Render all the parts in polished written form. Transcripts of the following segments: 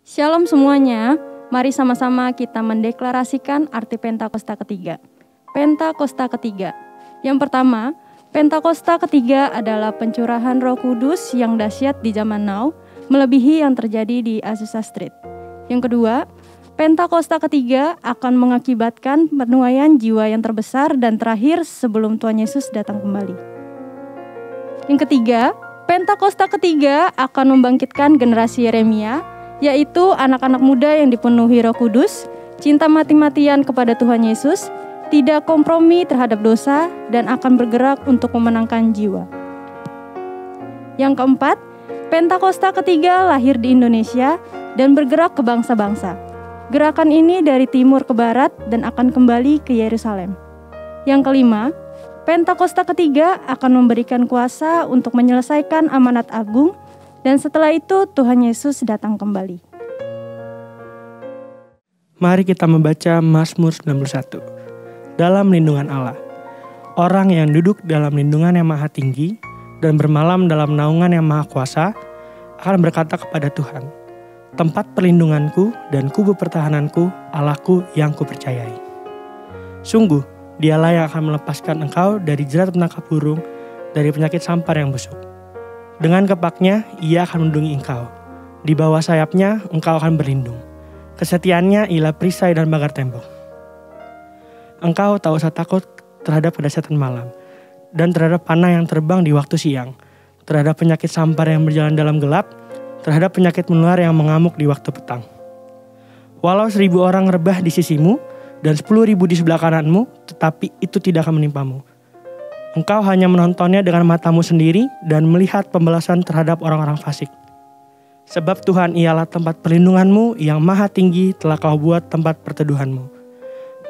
Shalom semuanya, mari sama-sama kita mendeklarasikan arti Pentakosta ketiga. Pentakosta ketiga. Yang pertama, Pentakosta ketiga adalah pencurahan Roh Kudus yang dahsyat di zaman now, melebihi yang terjadi di Azusa Street. Yang kedua, Pentakosta ketiga akan mengakibatkan penuaian jiwa yang terbesar dan terakhir sebelum Tuhan Yesus datang kembali. Yang ketiga, Pentakosta ketiga akan membangkitkan generasi Yeremia, yaitu anak-anak muda yang dipenuhi Roh Kudus, cinta mati-matian kepada Tuhan Yesus, tidak kompromi terhadap dosa, dan akan bergerak untuk memenangkan jiwa. Yang keempat, Pentakosta ketiga lahir di Indonesia dan bergerak ke bangsa-bangsa. Gerakan ini dari timur ke barat dan akan kembali ke Yerusalem. Yang kelima, Pentakosta ketiga akan memberikan kuasa untuk menyelesaikan amanat agung, dan setelah itu Tuhan Yesus datang kembali. Mari kita membaca Mazmur 91. Dalam lindungan Allah. Orang yang duduk dalam lindungan yang maha tinggi dan bermalam dalam naungan yang maha kuasa akan berkata kepada Tuhan, tempat perlindunganku dan kubu pertahananku, Allahku yang kupercayai. Sungguh, dialah yang akan melepaskan engkau dari jerat penangkap burung, dari penyakit sampar yang busuk. Dengan kepaknya, ia akan melindungi engkau. Di bawah sayapnya, engkau akan berlindung. Kesetiaannya ialah perisai dan pagar tembok. Engkau tak usah takut terhadap kedahsyatan malam, dan terhadap panah yang terbang di waktu siang, terhadap penyakit sampar yang berjalan dalam gelap, terhadap penyakit menular yang mengamuk di waktu petang. Walau 1.000 orang rebah di sisimu, dan 10.000 di sebelah kananmu, tetapi itu tidak akan menimpamu. Engkau hanya menontonnya dengan matamu sendiri dan melihat pembalasan terhadap orang-orang fasik. Sebab Tuhan ialah tempat perlindunganmu yang maha tinggi telah kau buat tempat perteduhanmu.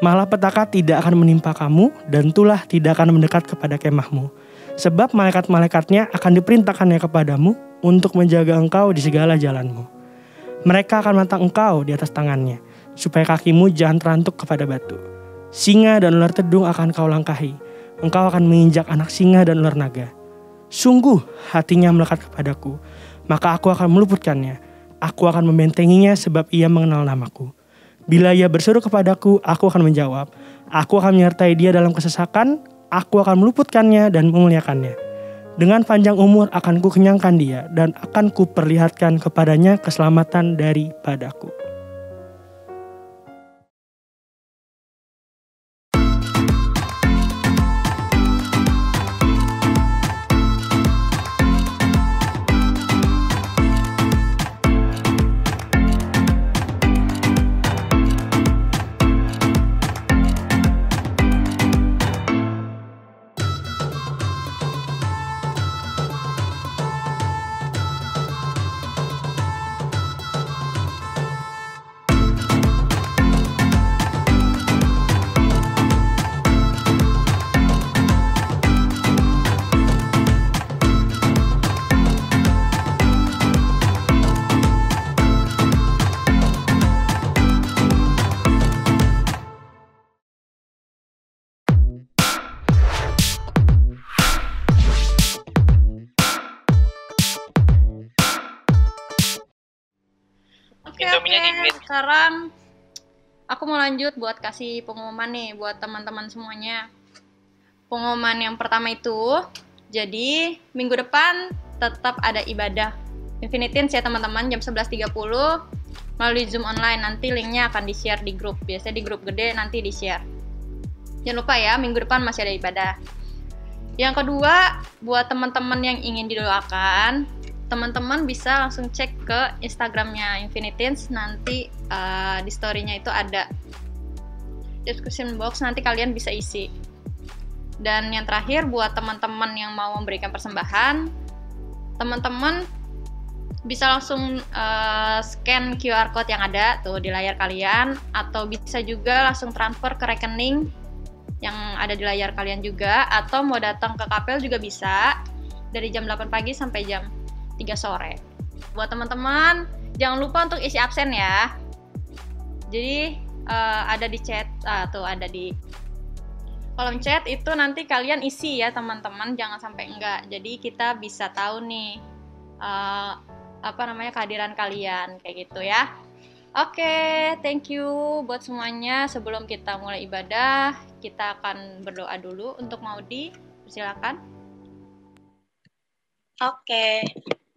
Malapetaka tidak akan menimpa kamu dan tulah tidak akan mendekat kepada kemahmu. Sebab malaikat-malaikatnya akan diperintahkannya kepadamu untuk menjaga engkau di segala jalanmu. Mereka akan menatang engkau di atas tangannya, supaya kakimu jangan terantuk kepada batu. Singa dan ular tedung akan kau langkahi. Engkau akan menginjak anak singa dan ular naga. Sungguh hatinya melekat kepadaku, maka aku akan meluputkannya. Aku akan membentenginya sebab ia mengenal namaku. Bila ia berseru kepadaku, aku akan menjawab. Aku akan menyertai dia dalam kesesakan, aku akan meluputkannya dan memuliakannya. Dengan panjang umur akan kukenyangkan dia dan akan kuperlihatkan kepadanya keselamatan daripadaku. Oke, sekarang aku mau lanjut buat kasih pengumuman nih buat teman-teman semuanya. Pengumuman yang pertama itu, jadi minggu depan tetap ada ibadah Infinitins ya teman-teman, jam 11.30 melalui Zoom online. Nanti linknya akan di-share di grup, biasanya di grup gede nanti di-share. Jangan lupa ya, minggu depan masih ada ibadah. Yang kedua, buat teman-teman yang ingin didoakan, teman-teman bisa langsung cek ke Instagramnya Infinitins, nanti di story-nya itu ada description box, nanti kalian bisa isi. Dan yang terakhir, buat teman-teman yang mau memberikan persembahan, teman-teman bisa langsung scan QR code yang ada tuh di layar kalian, atau bisa juga langsung transfer ke rekening yang ada di layar kalian juga, atau mau datang ke kapel juga bisa, dari jam 8 pagi sampai jam 3 sore. Buat teman-teman, jangan lupa untuk isi absen ya. Jadi ada di chat, tuh ada di kolom chat itu, nanti kalian isi ya teman-teman, jangan sampai enggak. Jadi kita bisa tahu nih kehadiran kalian kayak gitu ya. Oke, thank you buat semuanya. Sebelum kita mulai ibadah, kita akan berdoa dulu untuk Maudi. Silakan. Oke,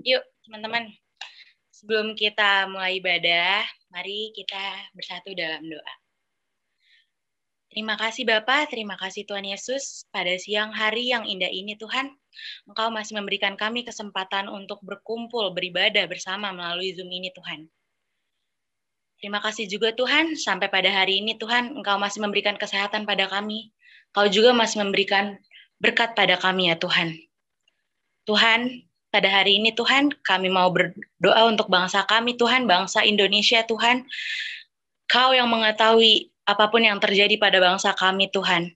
yuk teman-teman. Sebelum kita mulai ibadah, mari kita bersatu dalam doa. Terima kasih Bapa, terima kasih Tuhan Yesus. Pada siang hari yang indah ini Tuhan, Engkau masih memberikan kami kesempatan untuk berkumpul, beribadah bersama melalui Zoom ini Tuhan. Terima kasih juga Tuhan, sampai pada hari ini Tuhan, Engkau masih memberikan kesehatan pada kami. Engkau juga masih memberikan berkat pada kami ya Tuhan. Tuhan, pada hari ini Tuhan, kami mau berdoa untuk bangsa kami Tuhan, bangsa Indonesia Tuhan. Kau yang mengetahui apapun yang terjadi pada bangsa kami Tuhan.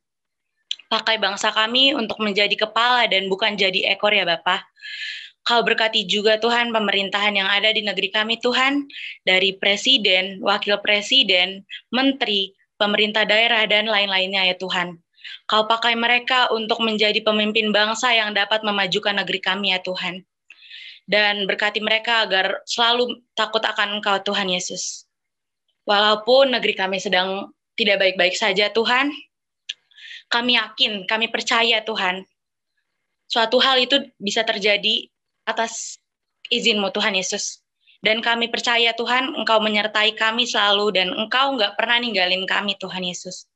Pakai bangsa kami untuk menjadi kepala dan bukan jadi ekor ya Bapa. Kau berkati juga Tuhan pemerintahan yang ada di negeri kami Tuhan, dari presiden, wakil presiden, menteri, pemerintah daerah, dan lain-lainnya ya Tuhan. Kau pakai mereka untuk menjadi pemimpin bangsa yang dapat memajukan negeri kami ya Tuhan. Dan berkati mereka agar selalu takut akan Engkau Tuhan Yesus. Walaupun negeri kami sedang tidak baik-baik saja Tuhan, kami yakin, kami percaya Tuhan, suatu hal itu bisa terjadi atas izin-Mu Tuhan Yesus. Dan kami percaya Tuhan, Engkau menyertai kami selalu dan Engkau nggak pernah ninggalin kami Tuhan Yesus.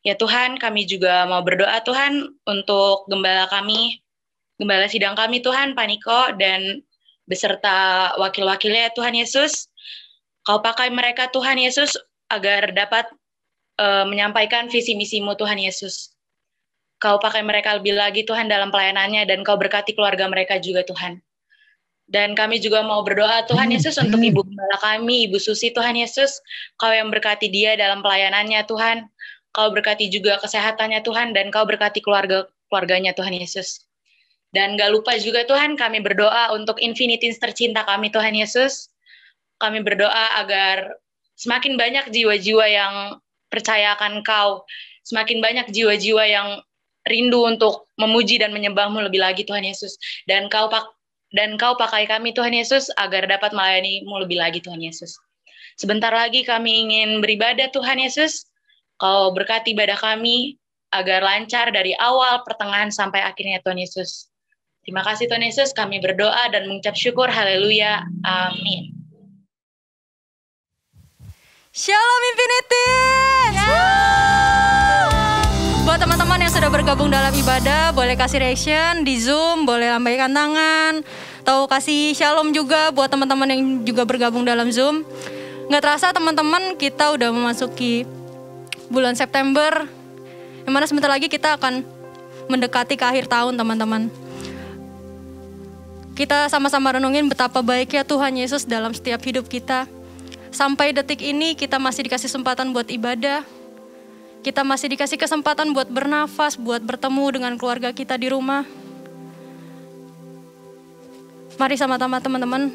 Ya Tuhan, kami juga mau berdoa Tuhan untuk gembala kami, gembala sidang kami Tuhan, Pak Niko, dan beserta wakil-wakilnya Tuhan Yesus. Kau pakai mereka Tuhan Yesus agar dapat menyampaikan visi misi-Mu Tuhan Yesus. Kau pakai mereka lebih lagi Tuhan dalam pelayanannya dan Kau berkati keluarga mereka juga Tuhan. Dan kami juga mau berdoa Tuhan Yesus untuk Ibu Gembala kami, Ibu Susi Tuhan Yesus. Kau yang berkati dia dalam pelayanannya Tuhan. Kau berkati juga kesehatannya Tuhan dan Kau berkati keluarganya Tuhan Yesus. Dan gak lupa juga Tuhan kami berdoa untuk Infinitins tercinta kami Tuhan Yesus. Kami berdoa agar semakin banyak jiwa-jiwa yang percaya akan Kau. Semakin banyak jiwa-jiwa yang rindu untuk memuji dan menyembah-Mu lebih lagi Tuhan Yesus. Dan Kau pakai kami Tuhan Yesus agar dapat melayani-Mu lebih lagi Tuhan Yesus. Sebentar lagi kami ingin beribadah Tuhan Yesus. Kau berkati ibadah kami agar lancar dari awal, pertengahan, sampai akhirnya Tuhan Yesus. Terima kasih Tuhan Yesus, kami berdoa dan mengucap syukur, haleluya, amin. Shalom Infinitins! Buat teman-teman yang sudah bergabung dalam ibadah, boleh kasih reaction di Zoom, boleh lambaikan tangan, atau kasih shalom juga buat teman-teman yang juga bergabung dalam Zoom. Nggak terasa teman-teman, kita udah memasuki bulan September, yang mana sebentar lagi kita akan mendekati ke akhir tahun teman-teman. Kita sama-sama renungin betapa baiknya Tuhan Yesus dalam setiap hidup kita. Sampai detik ini kita masih dikasih kesempatan buat ibadah. Kita masih dikasih kesempatan buat bernafas, buat bertemu dengan keluarga kita di rumah. Mari sama-sama teman-teman,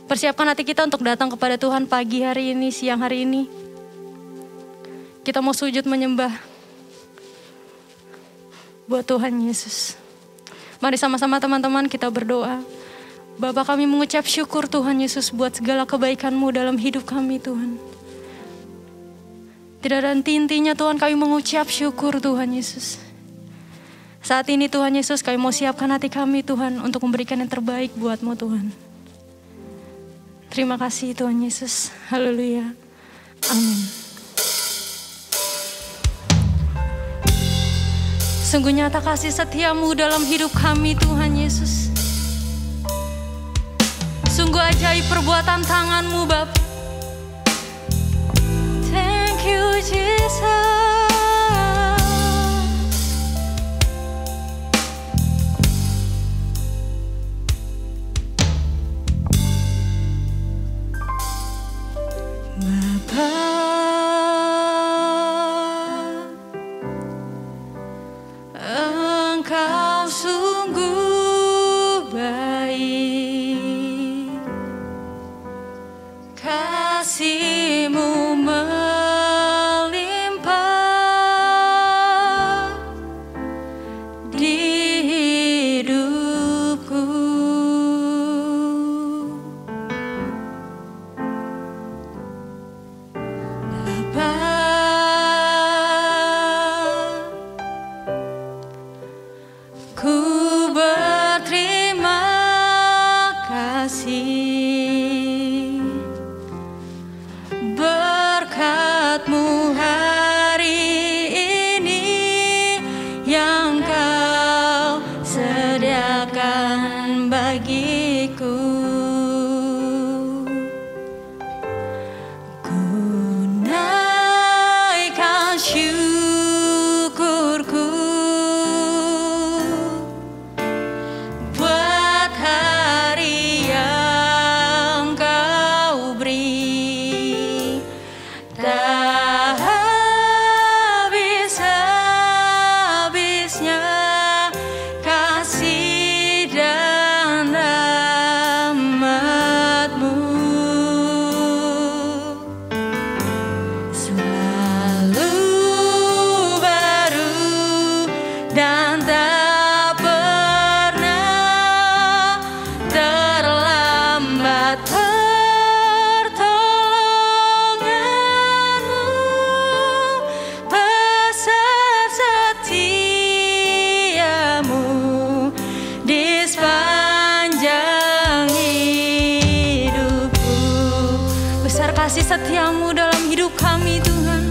persiapkan hati kita untuk datang kepada Tuhan pagi hari ini, siang hari ini. Kita mau sujud menyembah buat Tuhan Yesus. Mari sama-sama teman-teman kita berdoa. Bapa, kami mengucap syukur Tuhan Yesus buat segala kebaikan-Mu dalam hidup kami Tuhan. Tidak ada henti-hentinya Tuhan, kami mengucap syukur Tuhan Yesus. Saat ini Tuhan Yesus, kami mau siapkan hati kami Tuhan untuk memberikan yang terbaik buat-Mu Tuhan. Terima kasih Tuhan Yesus. Haleluya. Amin. Sungguh nyata kasih setia-Mu dalam hidup kami Tuhan Yesus. Sungguh ajaib perbuatan tangan-Mu Bapa. Thank you Jesus. Engkau sungguh baik, kasih-Mu melimpah. Ku berterima kasih berkat-Mu hari ini yang Kau sediakan bagiku. Ku naikkan syukurku buat hari yang Kau beri. Tak habis-habisnya kasih dan rahmat-Mu, selalu baru dan tak pernah terlambat pertolongan-Mu, besar setia-Mu di sepanjang hidupku. Besar kasih setia-Mu dalam hidup kami, Tuhan.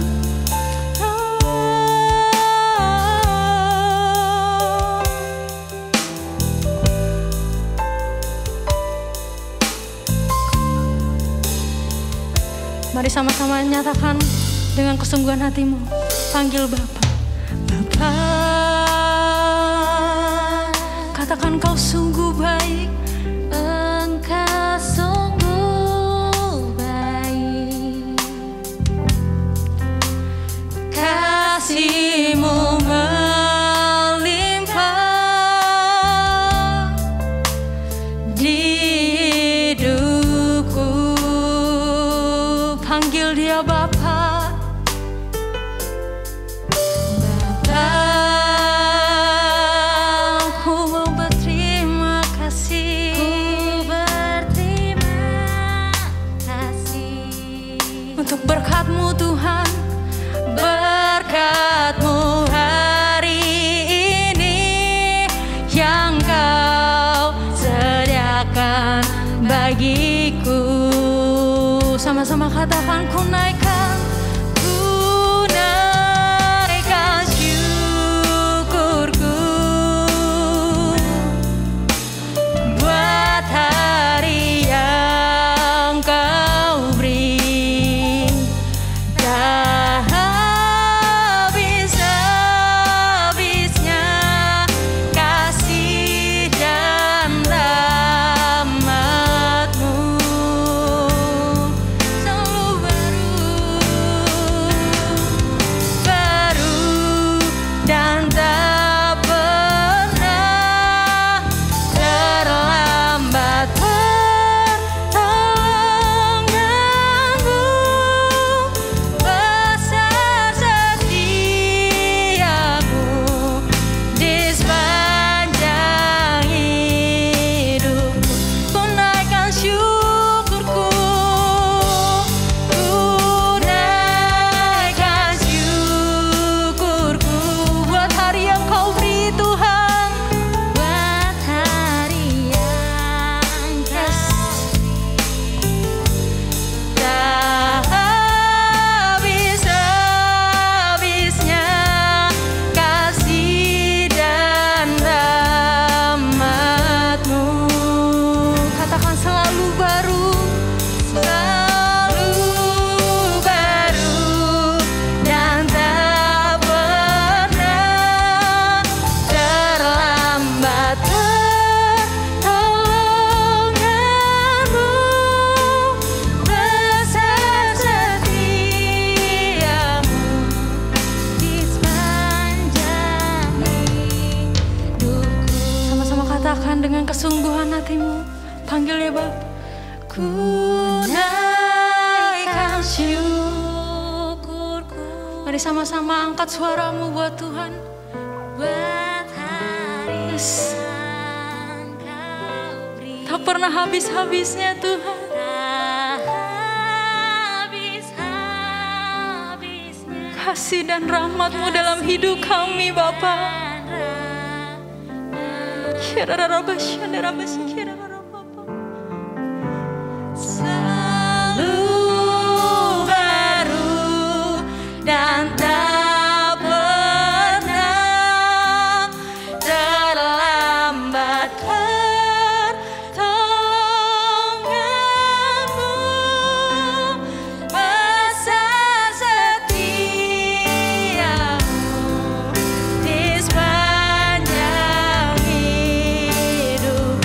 Mari sama-sama nyatakan dengan kesungguhan hatimu. Panggil Bapa. Bapa, katakan Kau sungguh baik. Engkau sungguh baik. Kasih-Mu melimpah di hidupku. Panggil Dia Bapa. Bapa, ku mau berterima kasih. Ku berterima kasih untuk berkat-Mu, Tuhan. Berkat-Mu hari ini yang Kau sediakan bagiku. Sama-sama katakan, ku naikkan syukurku buat hari yang Kau beri. Tak habis-habisnya kasih dan rahmat-Mu, selalu baru dan tak pernah terlambat pertolongan-Mu, besar setia-Mu di sepanjang hidupku. Ku naikkan syukurku, ku naikkan syukurku buat hari yang Kau beri, Tuhan. Buat hari yang Kau tak habis-habisnya kasih dan rahmat-Mu. Katakan selalu baru dan tak pernah terlambat pertolongan-Mu, besar setia-Mu di sepanjang hidupku. Sama-sama katakan dengan kesungguhan hatimu. Panggil ya Bapa. Ku naikkan syukurku. Mari sama-sama angkat suaramu buat Tuhan. Buat hari yang Kau beri. Tak pernah habis-habisnya, Tuhan. Tak habis-habisnya kasih dan rahmat-Mu dalam hidup kami, Bapa. Selalu baru dan tak pernah terlambat pertolonganmu. Besar setiamu di sepanjang hidup.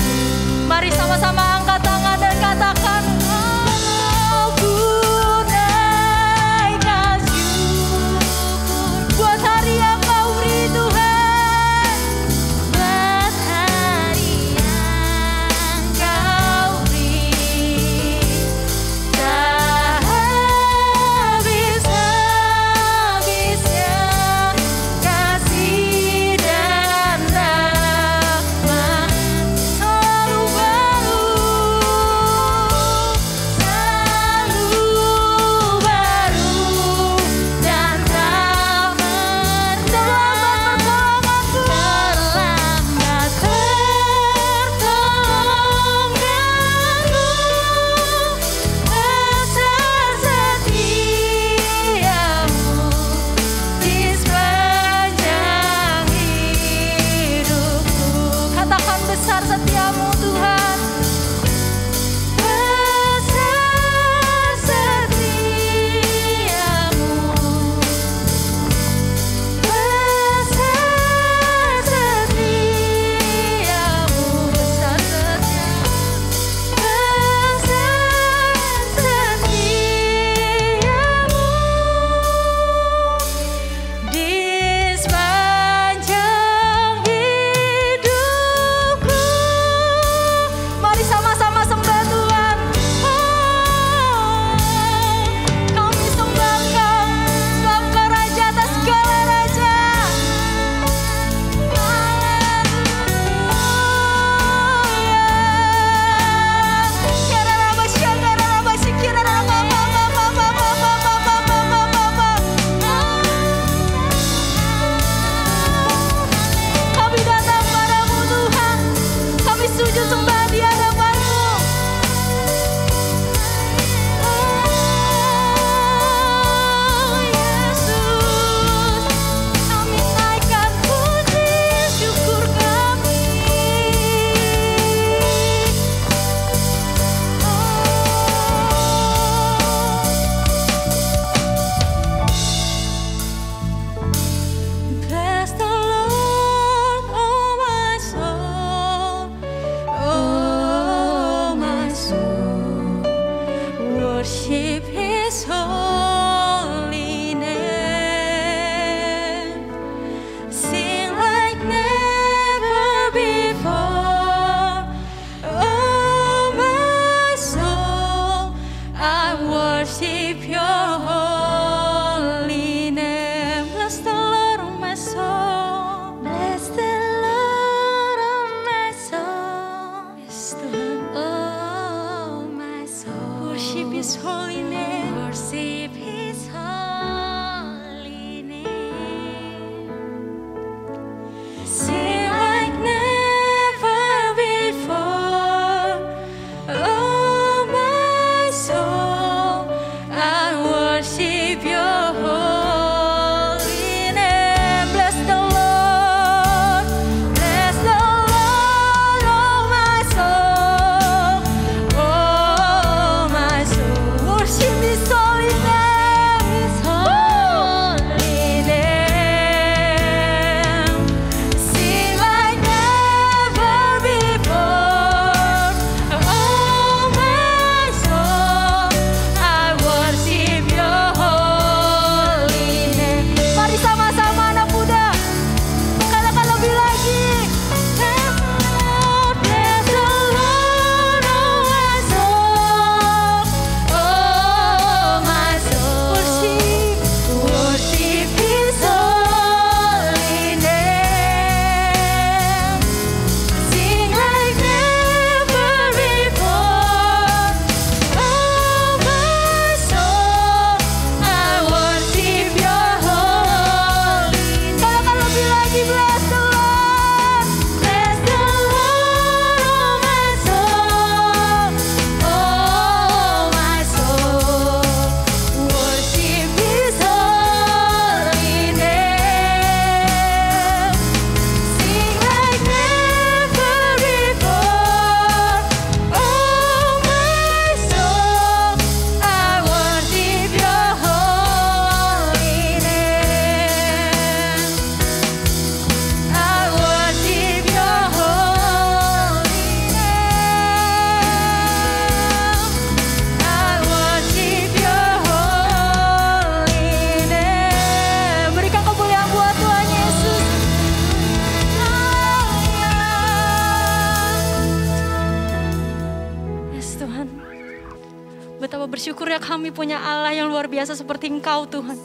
Betapa bersyukurnya kami punya Allah yang luar biasa seperti Engkau Tuhan.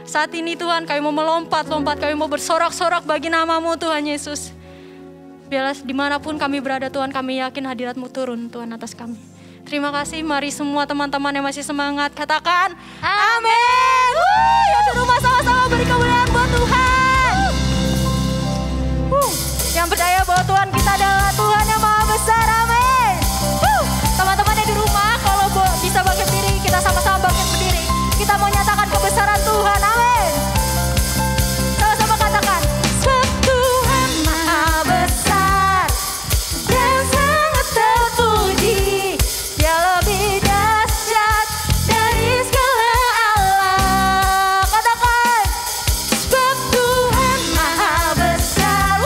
Saat ini Tuhan kami mau melompat-lompat, kami mau bersorak-sorak bagi nama-Mu Tuhan Yesus. Biarlah dimanapun kami berada Tuhan, kami yakin hadirat-Mu turun Tuhan atas kami. Terima kasih, mari semua teman-teman yang masih semangat katakan amin. Yang di rumah sama-sama beri kemuliaan buat Tuhan. Yang percaya bahwa Tuhan kita adalah Tuhan yang maha besar, amin. Teman-teman yang di rumah kalau bisa bangkit berdiri, kita sama-sama bangkit berdiri. Kita mau nyatakan kebesaran Tuhan, amin. Sama-sama katakan, sebab Tuhan maha besar dan sangat terpuji. Dia lebih dahsyat dari segala Allah. Katakan, sebab Tuhan maha besar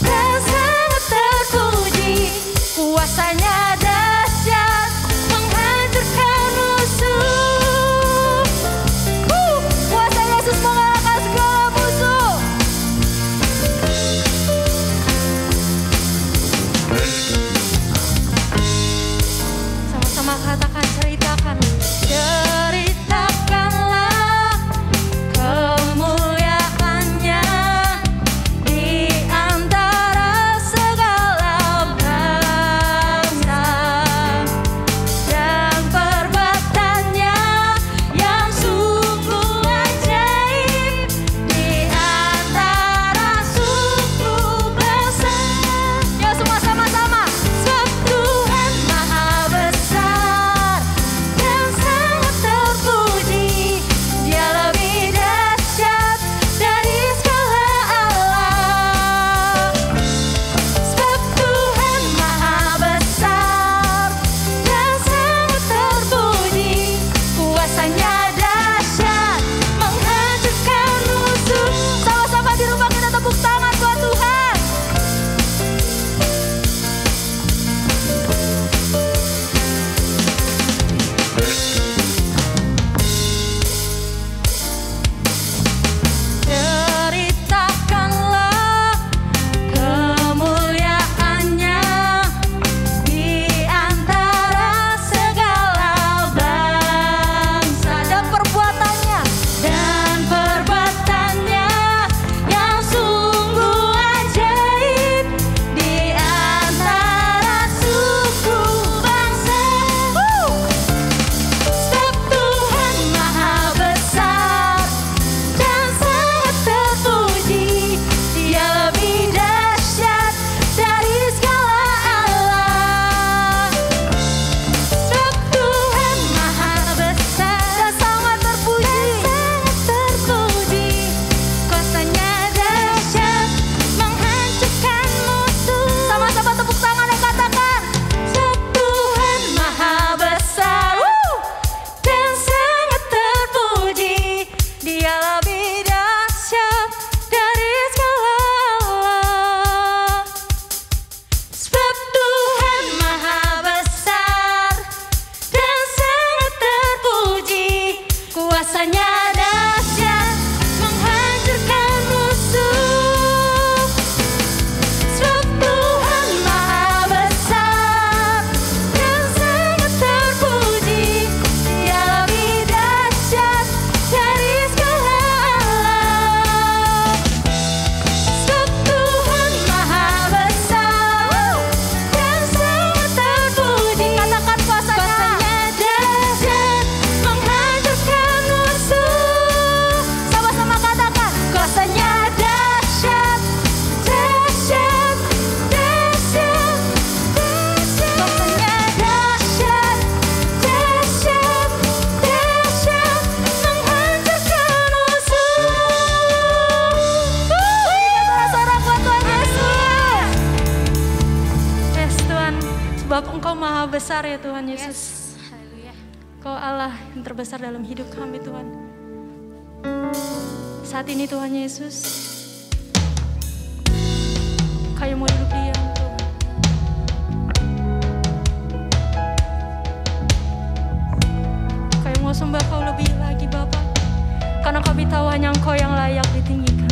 dan sangat terpuji. Kuasanya dahsyat menghancurkan musuh. Kuasa Yesus mengalahkan segala musuh. Sama-sama katakan, ceritakan. Ceritakanlah kemuliaannya di antara segala bangsa, dan perbuatannya yang sungguh ajaib di antara suku bangsa. Ya semua sama-sama. Sebab Tuhan maha besar dan sangat terpuji. Dia lebih dahsyat dari segala Allah. Sebab Tuhan maha besar dan sangat terpuji. Kuasanya dahsyat menghancurkan musuh. Sama-sama di rumah kita tepuk tangan buat Tuhan. Ceritakanlah kemuliaannya di antara segala bangsa, dan perbuatannya yang sungguh ajaib di antara suku bangsa. Sebab Tuhan maha besar dan sangat terpuji. Dia lebih dahsyat dari segala Allah. Sebab Tuhan maha besar dan sangat terpuji. Kuasanya dahsyat menghancurkan musuh. Sama-sama tepuk tangan dan katakan, sebab Tuhan maha besar dan sangat terpuji. Dia lebih dahsyat dari segala Allah. Sebab Tuhan maha besar dan sangat terpuji. Kuasanya dahsyat menghancurkan musuh. Sebab Tuhan maha besar dan sangat terpuji. Dia lebih dahsyat dari segala Allah. Sebab Tuhan maha besar dan sangat terpuji. Katakan kuasanya dahsyat menghancurkan musuh. Sama-sama katakan, kuasanya dahsyat, dahsyat, dahsyat, dahsyat. Kuasanya dahsyat, dahsyat, dahsyat menghancurkan musuh. Berikan sorak buat Tuhan Yesus. Yes Tuhan, sebab Engkau maha besar ya Tuhan Yesus. Kau Allah yang terbesar dalam hidup kami Tuhan. Saat ini Tuhan Yesus, kami mau duduk diam Tuhan. Kami mau sembah Kau lebih lagi Bapa, karena kami tahu hanya Engkau yang layak ditinggikan.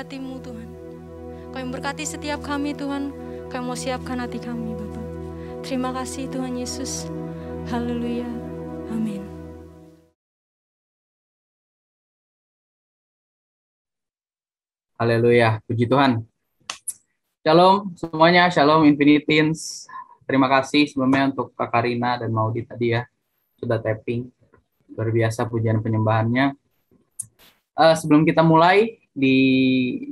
memberkati-Mu Tuhan. Kau yang berkati setiap kami Tuhan. Kau mau siapkan hati kami Bapa. Terima kasih Tuhan Yesus. Haleluya. Amin. Haleluya, puji Tuhan. Shalom semuanya, shalom Infinitins. Terima kasih sebelumnya untuk Kak Karina dan Maudi tadi ya, sudah tapping. Luar biasa pujian penyembahannya. Sebelum kita mulai di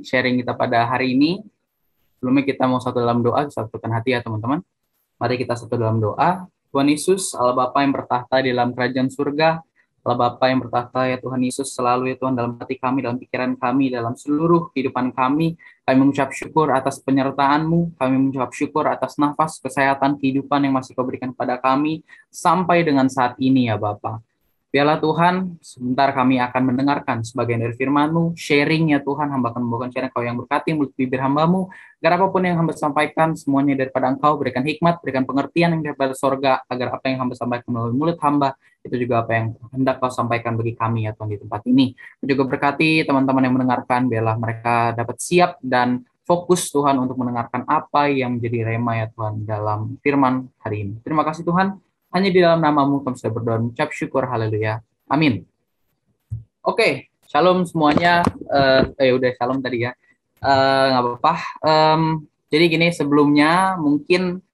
sharing kita pada hari ini, sebelumnya kita mau satu dalam doa, satukan hati ya teman-teman. Mari kita satu dalam doa. Tuhan Yesus, Allah Bapa yang bertahta di dalam kerajaan surga, Allah Bapa yang bertahta ya Tuhan Yesus, selalu ya Tuhan dalam hati kami, dalam pikiran kami, dalam seluruh kehidupan kami mengucap syukur atas penyertaan-Mu, kami mengucap syukur atas nafas, kesehatan, kehidupan yang masih Kau berikan kepada kami, sampai dengan saat ini ya Bapa. Biarlah Tuhan, sebentar kami akan mendengarkan sebagian dari firman-Mu, sharing ya Tuhan, hamba akan membawakan sharing Kau yang berkati mulut bibir hamba-Mu, agar apapun yang hamba sampaikan, semuanya daripada Engkau, berikan hikmat, berikan pengertian yang daripada sorga, agar apa yang hamba sampaikan melalui mulut hamba, itu juga apa yang hendak Kau sampaikan bagi kami ya Tuhan di tempat ini. Juga berkati teman-teman yang mendengarkan, biarlah mereka dapat siap dan fokus Tuhan untuk mendengarkan apa yang menjadi rema ya Tuhan dalam firman hari ini. Terima kasih Tuhan. Hanya di dalam nama-Mu kami sudah berdoa mengucap syukur, haleluya, amin. Oke, shalom semuanya. Udah shalom tadi ya. Nggak apa-apa. Jadi gini, sebelumnya mungkin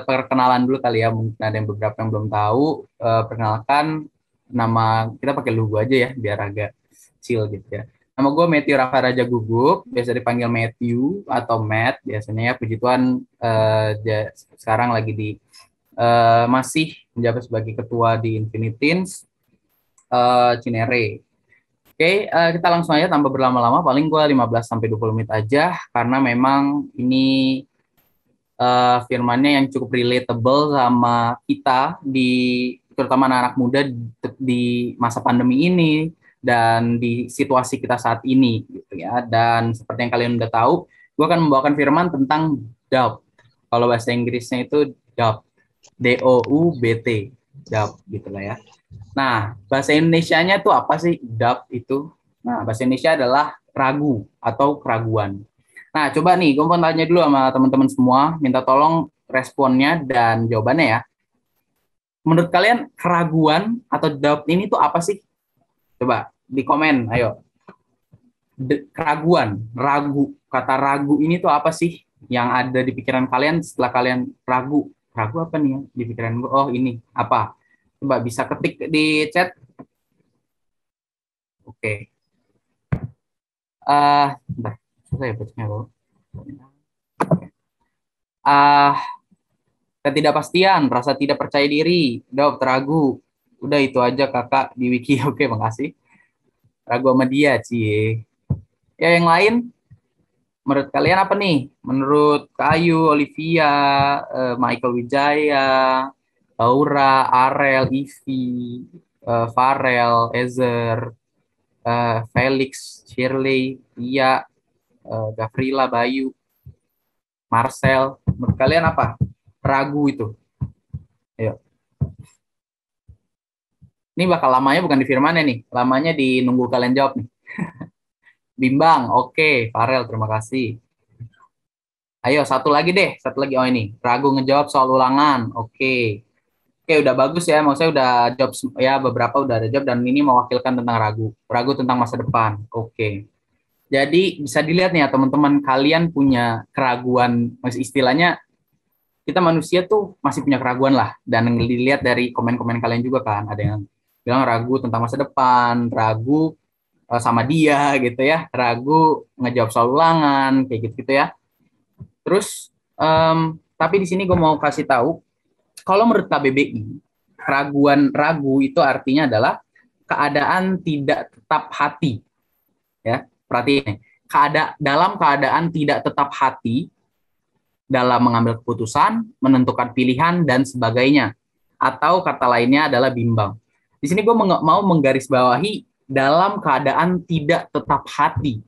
perkenalan dulu kali ya. Mungkin ada yang beberapa yang belum tahu. Perkenalkan, nama kita pakai logo aja ya, biar agak chill gitu ya. Nama gue Matthew Rafa Raja Gugup, biasa dipanggil Matthew atau Matt biasanya ya. Puji Tuhan, sekarang lagi masih menjabat sebagai ketua di Infinitins Cinere. Oke, kita langsung aja tanpa berlama-lama, paling gue 15-20 menit aja, karena memang ini firmannya yang cukup relatable sama kita, terutama anak-anak muda di masa pandemi ini, dan di situasi kita saat ini, gitu ya. Dan seperti yang kalian udah tahu, gue akan membawakan firman tentang doubt. Kalau bahasa Inggrisnya itu doubt. DOUBT, doubt gitu lah ya. Nah, bahasa Indonesianya tuh apa sih doubt itu? Nah, bahasa Indonesia adalah ragu atau keraguan. Nah, coba nih, gue mau tanya dulu sama teman-teman semua, minta tolong responnya dan jawabannya ya. Menurut kalian keraguan atau doubt ini tuh apa sih? Coba di komen, ayo. Keraguan, ragu, kata ragu ini tuh apa sih yang ada di pikiran kalian setelah kalian ragu? Ragu apa nih ya di pikiran gue? Oh ini apa? Coba bisa ketik di chat. Oke. Bentar, susah ya bacanya loh. Ketidakpastian, rasa tidak percaya diri, doubt, ragu. Udah itu aja kakak di wiki. Oke, makasih. Ragu sama dia, cie. Ya yang lain? Menurut kalian apa nih? Menurut Kak Ayu, Olivia, Michael Wijaya, Laura, Arel, Ivi, Farel, Ezer, Felix, Shirley, Tia, Gavrila, Bayu, Marcel. Menurut kalian apa? Ragu itu. Ayo. Ini bakal lamanya bukan di firmannya nih. Lamanya di nunggu kalian jawab nih. Bimbang, oke. Farel, terima kasih. Ayo, satu lagi deh. Satu lagi, oh ini. Ragu ngejawab soal ulangan, oke. Oke, udah bagus ya. Maksudnya udah jawab, ya beberapa udah ada jawab. Dan ini mewakilkan tentang ragu. Ragu tentang masa depan, oke. Jadi, bisa dilihat nih ya teman-teman. Kalian punya keraguan, masih istilahnya, kita manusia tuh masih punya keraguan lah. Dan dilihat dari komen-komen kalian juga kan. Ada yang bilang ragu tentang masa depan, ragu sama dia gitu ya, ragu ngejawab soal ulangan kayak gitu ya. Terus tapi di sini gue mau kasih tahu kalau menurut KBBI keraguan ragu itu artinya adalah keadaan tidak tetap hati ya. Perhatiin dalam keadaan tidak tetap hati dalam mengambil keputusan, menentukan pilihan dan sebagainya, atau kata lainnya adalah bimbang. Di sini gue mau menggarisbawahi dalam keadaan tidak tetap hati.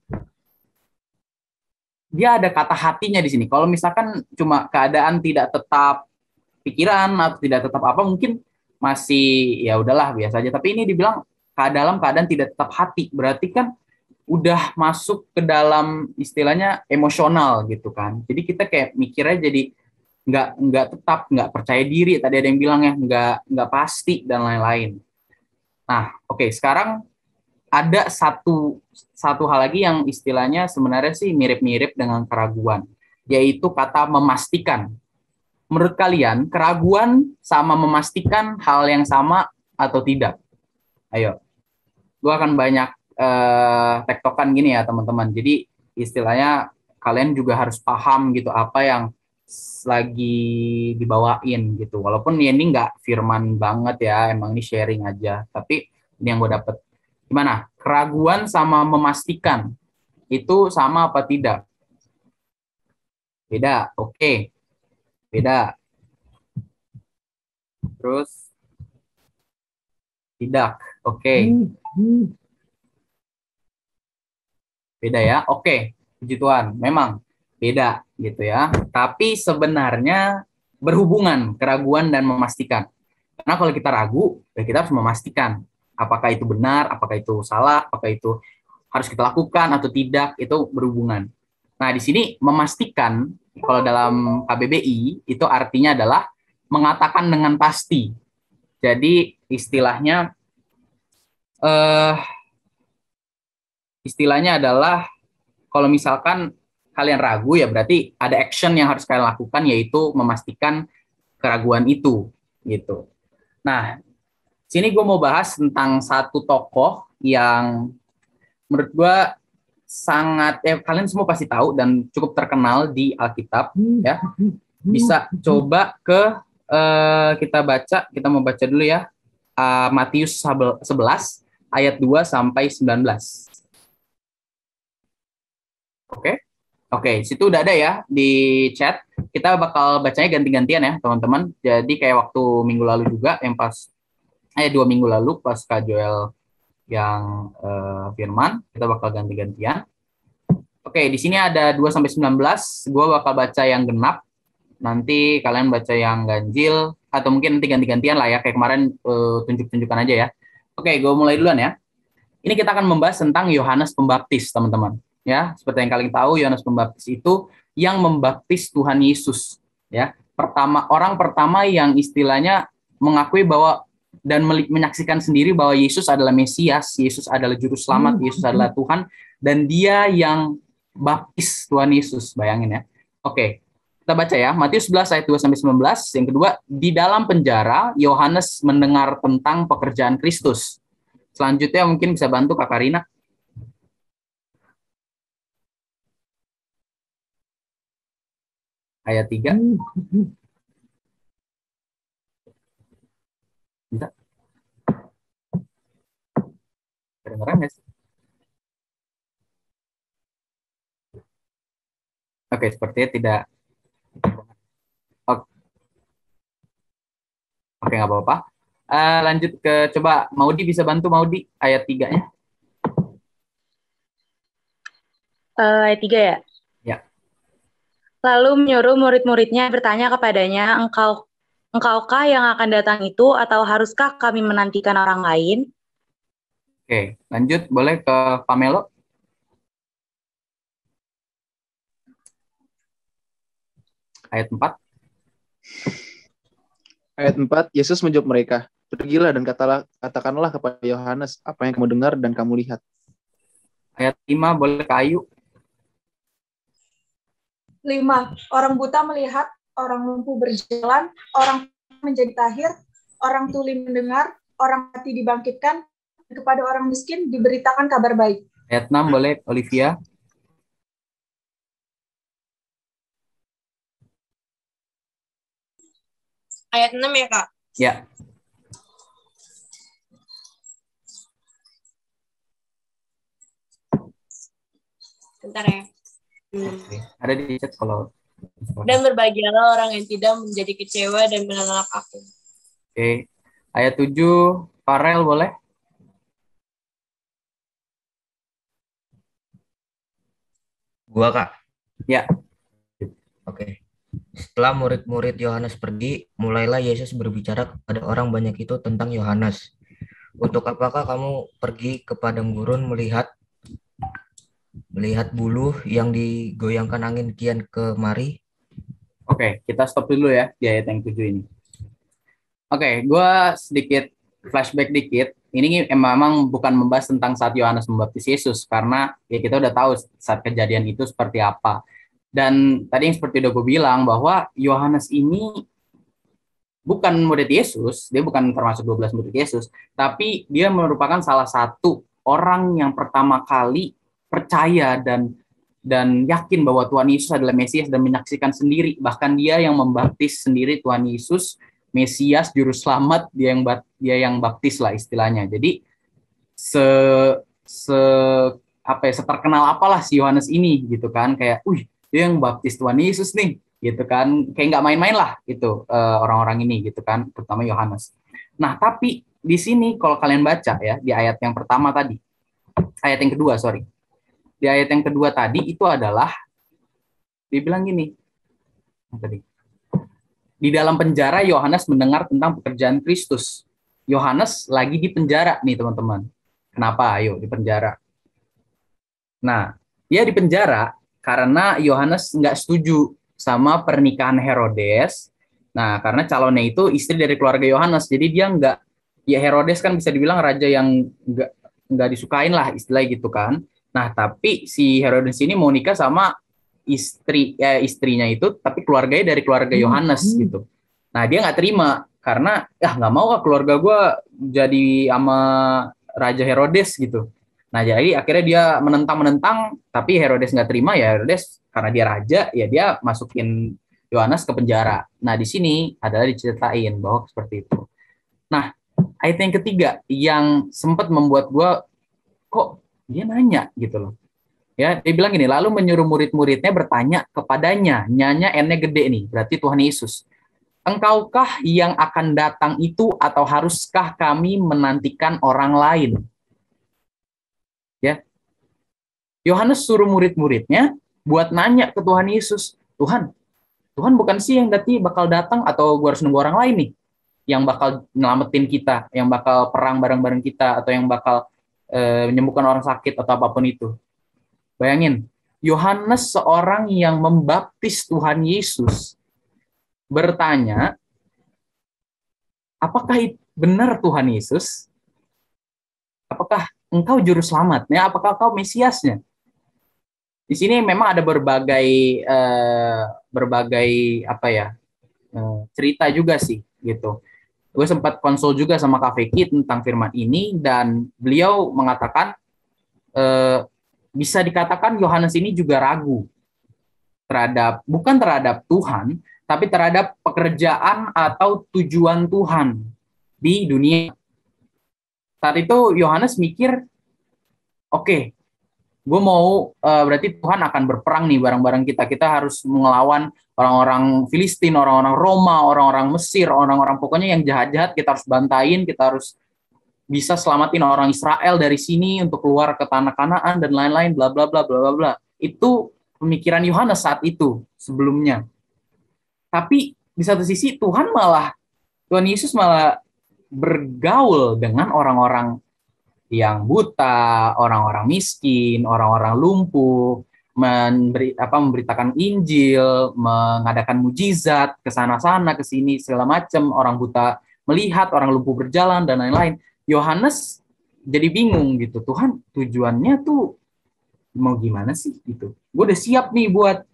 Dia ada kata hatinya di sini. Kalau misalkan cuma keadaan tidak tetap pikiran atau tidak tetap apa, mungkin masih ya udahlah biasa aja. Tapi ini dibilang dalam keadaan tidak tetap hati. Berarti kan udah masuk ke dalam istilahnya emosional gitu kan. Jadi kita kayak mikirnya jadi nggak tetap, nggak percaya diri. Tadi ada yang bilang ya nggak pasti dan lain-lain. Nah, oke, sekarang ada satu hal lagi yang istilahnya sebenarnya sih mirip-mirip dengan keraguan, yaitu kata memastikan. Menurut kalian, keraguan sama memastikan hal yang sama atau tidak? Ayo, gue akan banyak tektokan gini ya teman-teman. Jadi istilahnya kalian juga harus paham gitu apa yang lagi dibawain gitu. Walaupun ini nggak firman banget ya, emang ini sharing aja. Tapi ini yang gue dapet. Gimana? Keraguan sama memastikan itu sama apa tidak? Beda. Oke. Beda. Terus tidak. Oke. Beda ya. Oke. Puji Tuhan. Memang beda gitu ya. Tapi sebenarnya berhubungan keraguan dan memastikan. Karena kalau kita ragu, ya kita harus memastikan apakah itu benar, apakah itu salah, apakah itu harus kita lakukan atau tidak, itu berhubungan. Nah, di sini memastikan kalau dalam KBBI itu artinya adalah mengatakan dengan pasti. Jadi istilahnya adalah kalau misalkan kalian ragu ya berarti ada action yang harus kalian lakukan, yaitu memastikan keraguan itu gitu. Nah, sini gue mau bahas tentang satu tokoh yang menurut gue sangat kalian semua pasti tahu dan cukup terkenal di Alkitab ya. Bisa coba kita mau baca dulu ya, Matius 11 ayat 2 sampai 19. Oke, situ udah ada ya di chat. Kita bakal bacanya ganti-gantian ya, teman-teman. Jadi kayak waktu minggu lalu juga, yang pas 2 minggu lalu pas Kak Joel yang firman, kita bakal ganti-gantian. Oke, di sini ada 2 sampai 19. Gua bakal baca yang genap. Nanti kalian baca yang ganjil atau mungkin nanti ganti-gantian lah ya, kayak kemarin tunjuk-tunjukkan aja ya. Oke, gue mulai duluan ya. Ini kita akan membahas tentang Yohanes Pembaptis, teman-teman. Ya, seperti yang kalian tahu, Yohanes Pembaptis itu yang membaptis Tuhan Yesus. Ya, orang pertama yang istilahnya mengakui bahwa dan menyaksikan sendiri bahwa Yesus adalah Mesias, Yesus adalah Juru Selamat, Yesus adalah Tuhan, dan dia yang baptis Tuhan Yesus. Bayangin ya. Oke, kita baca ya, Matius 11 ayat 2 sampai 19. Yang kedua, di dalam penjara Yohanes mendengar tentang pekerjaan Kristus. Selanjutnya mungkin bisa bantu Kak Karina. Ayat 3. Bisa? Kedengeran nggak sih? Oke, sepertinya tidak. Oke, nggak apa-apa. Lanjut ke, coba Maudi bisa bantu Maudi ayat 3-nya. Ayat 3 ya? Ya. Lalu menyuruh murid-muridnya bertanya kepadanya, Engkaukah yang akan datang itu, atau haruskah kami menantikan orang lain? Oke, lanjut boleh ke Pamelo. Ayat 4. Ayat 4, Yesus menjawab mereka, pergilah dan katakanlah kepada Yohanes apa yang kamu dengar dan kamu lihat. Ayat 5 boleh ke Ayu. 5. Orang buta melihat, orang lumpuh berjalan, orang menjadi tahir, orang tuli mendengar, orang mati dibangkitkan, kepada orang miskin diberitakan kabar baik. Ayat 6 boleh Olivia. Ayat 6 ya, Kak? Ya. Bentar ya. Oke. Ada di chat kalau. Dan berbahagialah orang yang tidak menjadi kecewa dan menolak aku. Oke. Ayat 7, Farel boleh? Gua, Kak? Ya. Oke. Setelah murid-murid Yohanes pergi, mulailah Yesus berbicara kepada orang banyak itu tentang Yohanes. Untuk apakah kamu pergi ke padang gurun melihat Melihat buluh yang digoyangkan angin kian kemari. Oke, kita stop dulu ya di ayat yang 7 ini. Oke, gue sedikit flashback dikit. Ini memang bukan membahas tentang saat Yohanes membaptis Yesus, karena ya kita udah tahu saat kejadian itu seperti apa. Dan tadi yang seperti udah gue bilang, bahwa Yohanes ini bukan murid Yesus, dia bukan termasuk 12 murid Yesus, tapi dia merupakan salah satu orang yang pertama kali percaya dan yakin bahwa Tuhan Yesus adalah Mesias dan menyaksikan sendiri, bahkan dia yang membaptis sendiri Tuhan Yesus, Mesias, juru selamat, dia yang baptis lah istilahnya. Jadi seterkenal apalah si Yohanes ini gitu kan, kayak dia yang baptis Tuhan Yesus nih gitu kan, kayak nggak main-main lah gitu orang-orang ini gitu kan, terutama Yohanes. Nah, tapi di sini kalau kalian baca ya di ayat yang pertama tadi, ayat yang kedua di ayat yang kedua tadi itu adalah dibilang gini tadi, di dalam penjara Yohanes mendengar tentang pekerjaan Kristus. Yohanes lagi di penjara nih teman-teman. Kenapa? Ayo di penjara. Nah, dia di penjara karena Yohanes nggak setuju sama pernikahan Herodes. Nah, karena calonnya itu istri dari keluarga Yohanes, jadi dia nggak, ya Herodes kan bisa dibilang raja yang nggak disukain lah istilahnya gitu kan. Nah, tapi si Herodes ini mau nikah sama istrinya itu, tapi keluarganya dari keluarga Yohanes gitu. Nah, dia nggak terima karena nggak mau keluarga gue jadi sama Raja Herodes gitu. Nah, jadi akhirnya dia menentang, tapi Herodes nggak terima, ya Herodes karena dia raja, ya dia masukin Yohanes ke penjara. Nah, di sini adalah diceritain bahwa seperti itu. Nah, ayat yang ketiga yang sempat membuat gue, kok dia nanya gitu loh. Ya, dia bilang gini, lalu menyuruh murid-muridnya bertanya kepadanya, nyanya N-nya gede nih, berarti Tuhan Yesus. Engkaukah yang akan datang itu, atau haruskah kami menantikan orang lain? Ya, Yohanes suruh murid-muridnya buat nanya ke Tuhan Yesus, Tuhan bukan sih yang bakal datang, atau gue harus nunggu orang lain nih yang bakal nyelamatin kita, yang bakal perang bareng-bareng kita, atau yang bakal menyembuhkan orang sakit atau apapun itu. Bayangin, Yohanes seorang yang membaptis Tuhan Yesus bertanya, apakah benar Tuhan Yesus? Apakah engkau juru selamatnya? Apakah engkau Mesiasnya? Di sini memang ada berbagai cerita juga sih gitu. Gue sempat konsul juga sama Kak Vicky tentang firman ini, dan beliau mengatakan bisa dikatakan Yohanes ini juga ragu bukan terhadap Tuhan, tapi terhadap pekerjaan atau tujuan Tuhan di dunia. Saat itu Yohanes mikir, oke, gue mau berarti Tuhan akan berperang nih bareng-bareng kita. Kita harus melawan orang-orang Filistin, orang-orang Roma, orang-orang Mesir, orang-orang pokoknya yang jahat-jahat kita harus bantain, kita harus bisa selamatin orang Israel dari sini untuk keluar ke tanah Kanaan dan lain-lain, bla bla bla bla bla bla. Itu pemikiran Yohanes saat itu sebelumnya. Tapi di satu sisi Tuhan Yesus malah bergaul dengan orang-orang yang buta, orang-orang miskin, orang-orang lumpuh, memberitakan Injil, mengadakan mujizat ke sana-sana, ke sini segala macam, orang buta melihat, orang lumpuh berjalan dan lain-lain. Yohanes jadi bingung gitu, Tuhan tujuannya tuh mau gimana sih gitu. Gue udah siap nih buat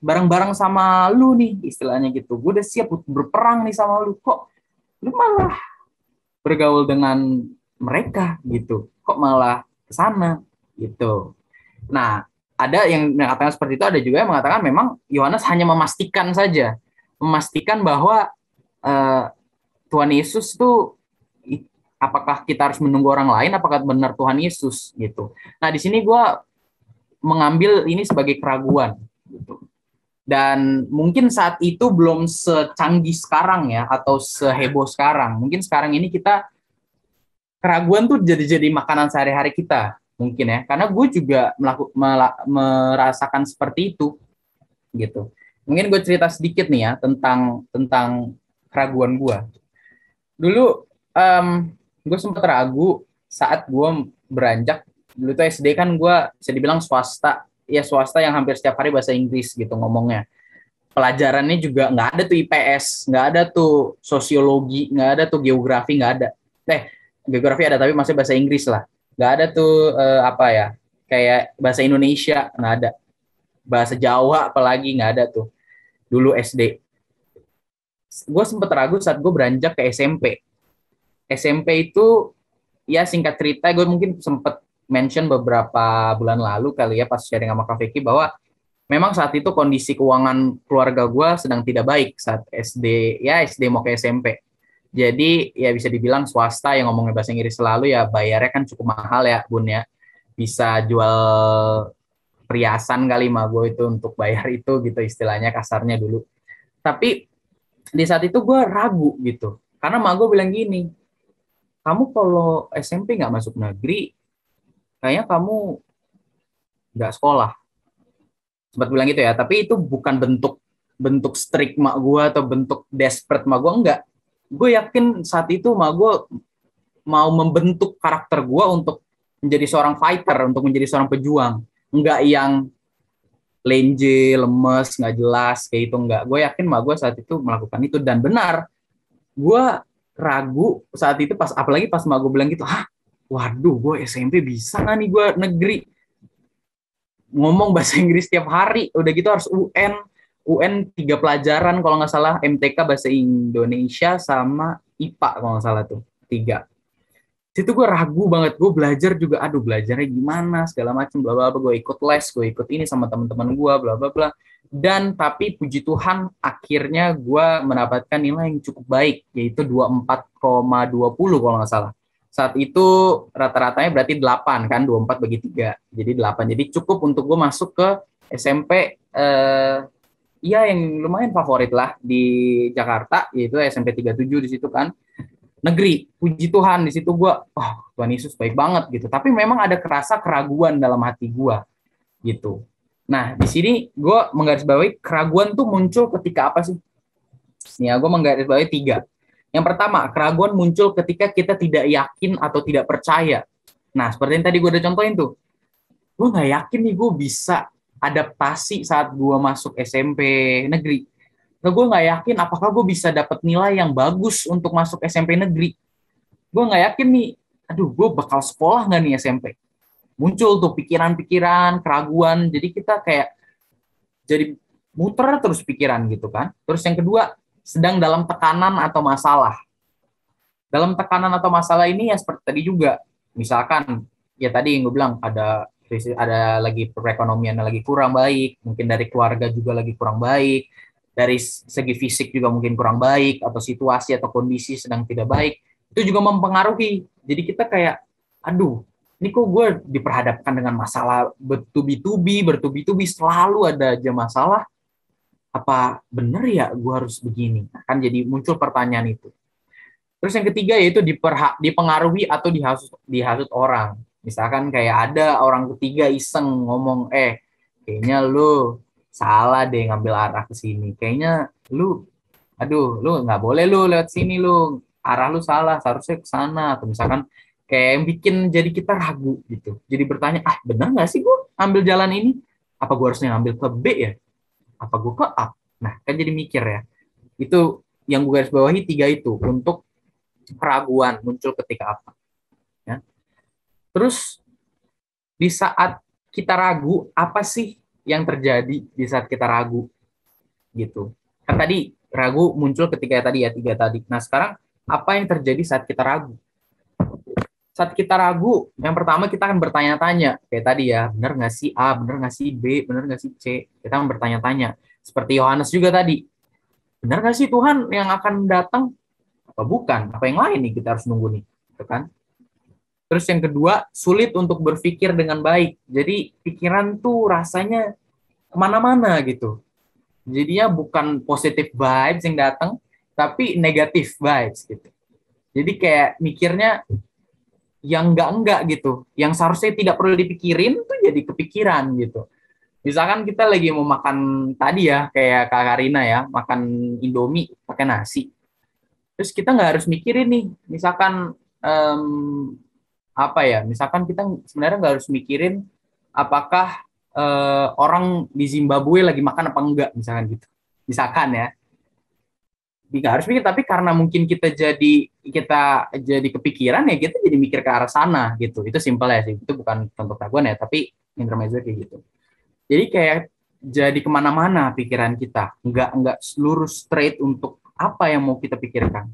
bareng-bareng sama lu nih istilahnya gitu. Gue udah siap berperang nih sama lu, kok lu malah bergaul dengan mereka gitu, kok malah kesana gitu. Nah, ada yang mengatakan seperti itu, ada juga yang mengatakan memang Yohanes hanya memastikan bahwa Tuhan Yesus tuh, apakah kita harus menunggu orang lain, apakah benar Tuhan Yesus gitu. Nah, di sini gue mengambil ini sebagai keraguan gitu. Dan mungkin saat itu belum secanggih sekarang ya, atau seheboh sekarang. Mungkin sekarang ini keraguan tuh jadi makanan sehari-hari kita mungkin ya, karena gue juga merasakan seperti itu gitu. Mungkin gue cerita sedikit nih ya tentang keraguan gue. Dulu gue sempat ragu saat gue beranjak Dulu tuh SD kan gue bisa dibilang swasta, ya swasta yang hampir setiap hari bahasa Inggris gitu ngomongnya. Pelajarannya juga nggak ada tuh IPS, nggak ada tuh sosiologi, nggak ada tuh geografi, nggak ada. Geografi ada tapi masih bahasa Inggris lah. Nggak ada tuh apa ya, kayak bahasa Indonesia nggak ada. Bahasa Jawa apalagi nggak ada tuh. Dulu SD. Gue sempet ragu saat gue beranjak ke SMP. SMP itu ya singkat cerita gue mungkin sempet mention beberapa bulan lalu kali ya pas sharing sama Kak Vicky bahwa memang saat itu kondisi keuangan keluarga gue sedang tidak baik saat SD, ya SD mau ke SMP. Jadi ya bisa dibilang swasta yang ngomongnya bahasa Inggris selalu ya bayarnya kan cukup mahal ya Bun ya. Bisa jual perhiasan kali mah gue itu untuk bayar itu gitu istilahnya kasarnya dulu. Tapi di saat itu gue ragu gitu. Karena mak gue bilang gini, kamu kalau SMP nggak masuk negeri, kayaknya kamu nggak sekolah. Sempat bilang gitu ya, tapi itu bukan bentuk strict mak gue atau bentuk desperate mak gue, enggak. Gue yakin saat itu mak gue mau membentuk karakter gue untuk menjadi seorang fighter, untuk menjadi seorang pejuang. Enggak yang lenje, lemes, nggak jelas, kayak itu enggak. Gue yakin mak gue saat itu melakukan itu, dan benar. Gue ragu saat itu pas, apalagi pas mak gue bilang gitu, waduh, gue SMP bisa nggak nih gue negeri? Ngomong bahasa Inggris tiap hari, udah gitu harus UN 3 pelajaran kalau nggak salah, MTK bahasa Indonesia sama IPA kalau nggak salah tuh 3. Situ gue ragu banget, gue belajar juga, aduh belajarnya gimana segala macam, bla bla bla. Gue ikut les, gue ikut ini sama teman-teman gue, bla bla bla. Dan tapi puji Tuhan akhirnya gue mendapatkan nilai yang cukup baik, yaitu 24,20 kalau nggak salah. Saat itu rata-ratanya berarti 8 kan, 24 bagi 3. Jadi 8. Jadi cukup untuk gue masuk ke SMP ya yang lumayan favorit lah di Jakarta, yaitu SMP 37 di situ kan. Negeri, puji Tuhan di situ gue, Tuhan Yesus baik banget gitu. Tapi memang ada kerasa keraguan dalam hati gue gitu. Nah, di sini gue menggarisbawahi keraguan tuh muncul ketika apa sih? Ya, gue menggarisbawahi 3. Yang pertama, keraguan muncul ketika kita tidak yakin atau tidak percaya. Nah, seperti yang tadi gue udah contohin tuh. Gue nggak yakin nih gue bisa adaptasi saat gue masuk SMP negeri. Nah, gue nggak yakin apakah gue bisa dapat nilai yang bagus untuk masuk SMP negeri. Gue nggak yakin nih, aduh gue bakal sekolah nggak nih SMP. Muncul tuh pikiran-pikiran, keraguan. Jadi kita kayak jadi muter terus pikiran gitu kan. Terus yang kedua, sedang dalam tekanan atau masalah. Dalam tekanan atau masalah ini ya seperti tadi juga. Misalkan, ya tadi yang gue bilang, ada lagi perekonomian lagi kurang baik, mungkin dari keluarga juga lagi kurang baik, dari segi fisik juga mungkin kurang baik, atau situasi atau kondisi sedang tidak baik, itu juga mempengaruhi. Jadi kita kayak, aduh, ini kok gue diperhadapkan dengan masalah bertubi-tubi, selalu ada aja masalah, apa benar ya gue harus begini? Kan jadi muncul pertanyaan itu. Terus yang ketiga yaitu dipengaruhi atau dihasut orang. Misalkan kayak ada orang ketiga iseng ngomong, kayaknya lu salah deh ngambil arah ke sini. Kayaknya lu nggak boleh lu lewat sini, lu arah lu salah, seharusnya ke sana. Atau misalkan kayak yang bikin jadi kita ragu gitu. Jadi bertanya, benar nggak sih gue ambil jalan ini? Apa gue harusnya ngambil ke B ya? Apa gue ke A? Nah, kan jadi mikir ya. Itu yang gue garis bawahi 3 itu untuk keraguan muncul ketika apa. Ya. Terus di saat kita ragu, apa sih yang terjadi di saat kita ragu? Gitu. Kan tadi ragu muncul ketika tadi ya 3 tadi. Nah, sekarang apa yang terjadi saat kita ragu? Saat kita ragu, yang pertama kita akan bertanya-tanya. Kayak tadi ya, benar nggak sih A, benar nggak sih B, benar nggak sih C? Kita akan bertanya-tanya. Seperti Yohanes juga tadi. Benar nggak sih Tuhan yang akan datang? Apa bukan? Apa yang lain nih kita harus nunggu nih? Gitu kan? Terus yang kedua, sulit untuk berpikir dengan baik. Jadi pikiran tuh rasanya kemana-mana gitu. Jadinya bukan positive vibes yang datang, tapi negative vibes gitu. Jadi kayak mikirnya yang enggak gitu, yang seharusnya tidak perlu dipikirin tuh jadi kepikiran gitu. Misalkan kita lagi mau makan tadi ya, kayak Kak Karina ya, makan Indomie pakai nasi. Terus kita nggak harus mikirin nih, misalkan apa ya, misalkan kita sebenarnya nggak harus mikirin apakah orang di Zimbabwe lagi makan apa enggak, misalkan gitu. Misalkan ya, nggak harus mikir, tapi karena mungkin kita jadi kepikiran ya, kita jadi mikir ke arah sana gitu. Itu simpel ya sih, itu bukan contoh raguan ya, tapi intermezzo kayak gitu. Jadi kayak jadi kemana-mana pikiran kita, nggak lurus straight untuk apa yang mau kita pikirkan.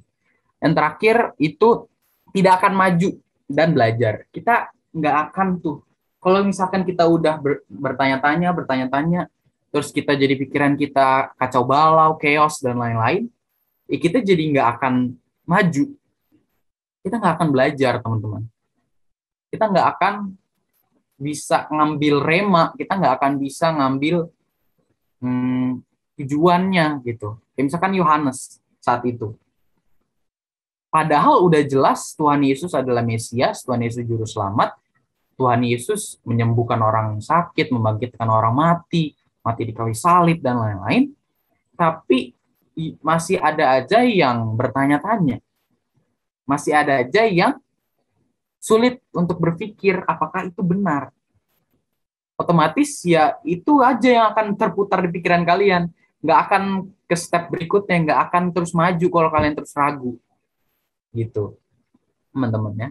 Yang terakhir itu tidak akan maju dan belajar. Kita nggak akan tuh, kalau misalkan kita udah bertanya-tanya, terus kita jadi pikiran kita kacau balau, chaos dan lain-lain, ya kita jadi nggak akan maju. Kita nggak akan belajar, teman-teman. Kita nggak akan bisa ngambil rema, kita nggak akan bisa ngambil tujuannya gitu. Kayak misalkan Yohanes saat itu. Padahal udah jelas Tuhan Yesus adalah Mesias, Tuhan Yesus Juru Selamat, Tuhan Yesus menyembuhkan orang sakit, membangkitkan orang mati di kayu salib, dan lain-lain. Tapi masih ada aja yang bertanya-tanya. Masih ada aja yang sulit untuk berpikir apakah itu benar. Otomatis ya itu aja yang akan terputar di pikiran kalian. Nggak akan ke step berikutnya, nggak akan terus maju kalau kalian terus ragu. Gitu, teman-teman ya.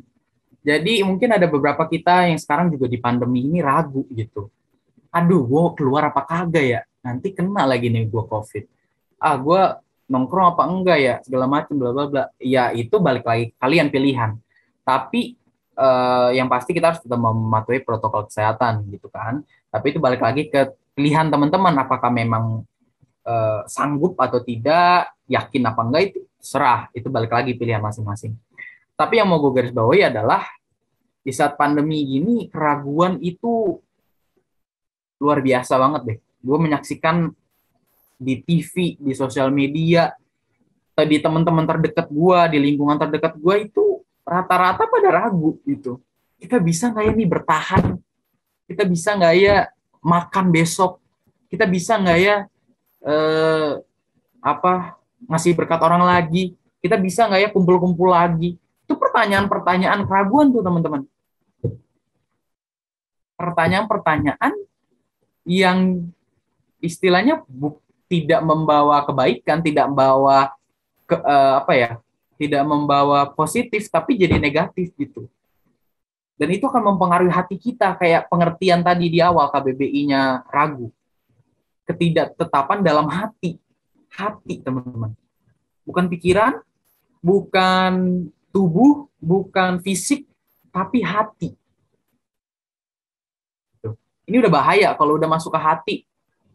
Jadi mungkin ada beberapa kita yang sekarang juga di pandemi ini ragu gitu. Aduh, gue keluar apa kagak ya? Nanti kena lagi nih gue COVID. Gue nongkrong apa enggak ya? Segala macam, bla bla bla. Ya itu balik lagi kalian pilihan. Tapi yang pasti kita harus tetap mematuhi protokol kesehatan gitu kan. Tapi itu balik lagi ke pilihan teman-teman. Apakah memang sanggup atau tidak, yakin apa enggak, itu serah. Itu balik lagi pilihan masing-masing. Tapi yang mau gue garis bawahi adalah di saat pandemi ini keraguan itu luar biasa banget deh. Gue menyaksikan di TV, di sosial media, di teman-teman terdekat gue, di lingkungan terdekat gue itu rata-rata pada ragu gitu. Kita bisa nggak ya nih bertahan? Kita bisa nggak ya makan besok? Kita bisa nggak ya ngasih berkat orang lagi? Kita bisa nggak ya kumpul-kumpul lagi? Itu pertanyaan-pertanyaan keraguan tuh teman-teman. Pertanyaan-pertanyaan yang istilahnya tidak membawa kebaikan, tidak membawa tidak membawa positif, tapi jadi negatif gitu. Dan itu akan mempengaruhi hati kita, kayak pengertian tadi di awal KBBI-nya ragu. Ketidaktetapan dalam hati, teman-teman. Bukan pikiran, bukan tubuh, bukan fisik, tapi hati. Ini udah bahaya kalau udah masuk ke hati.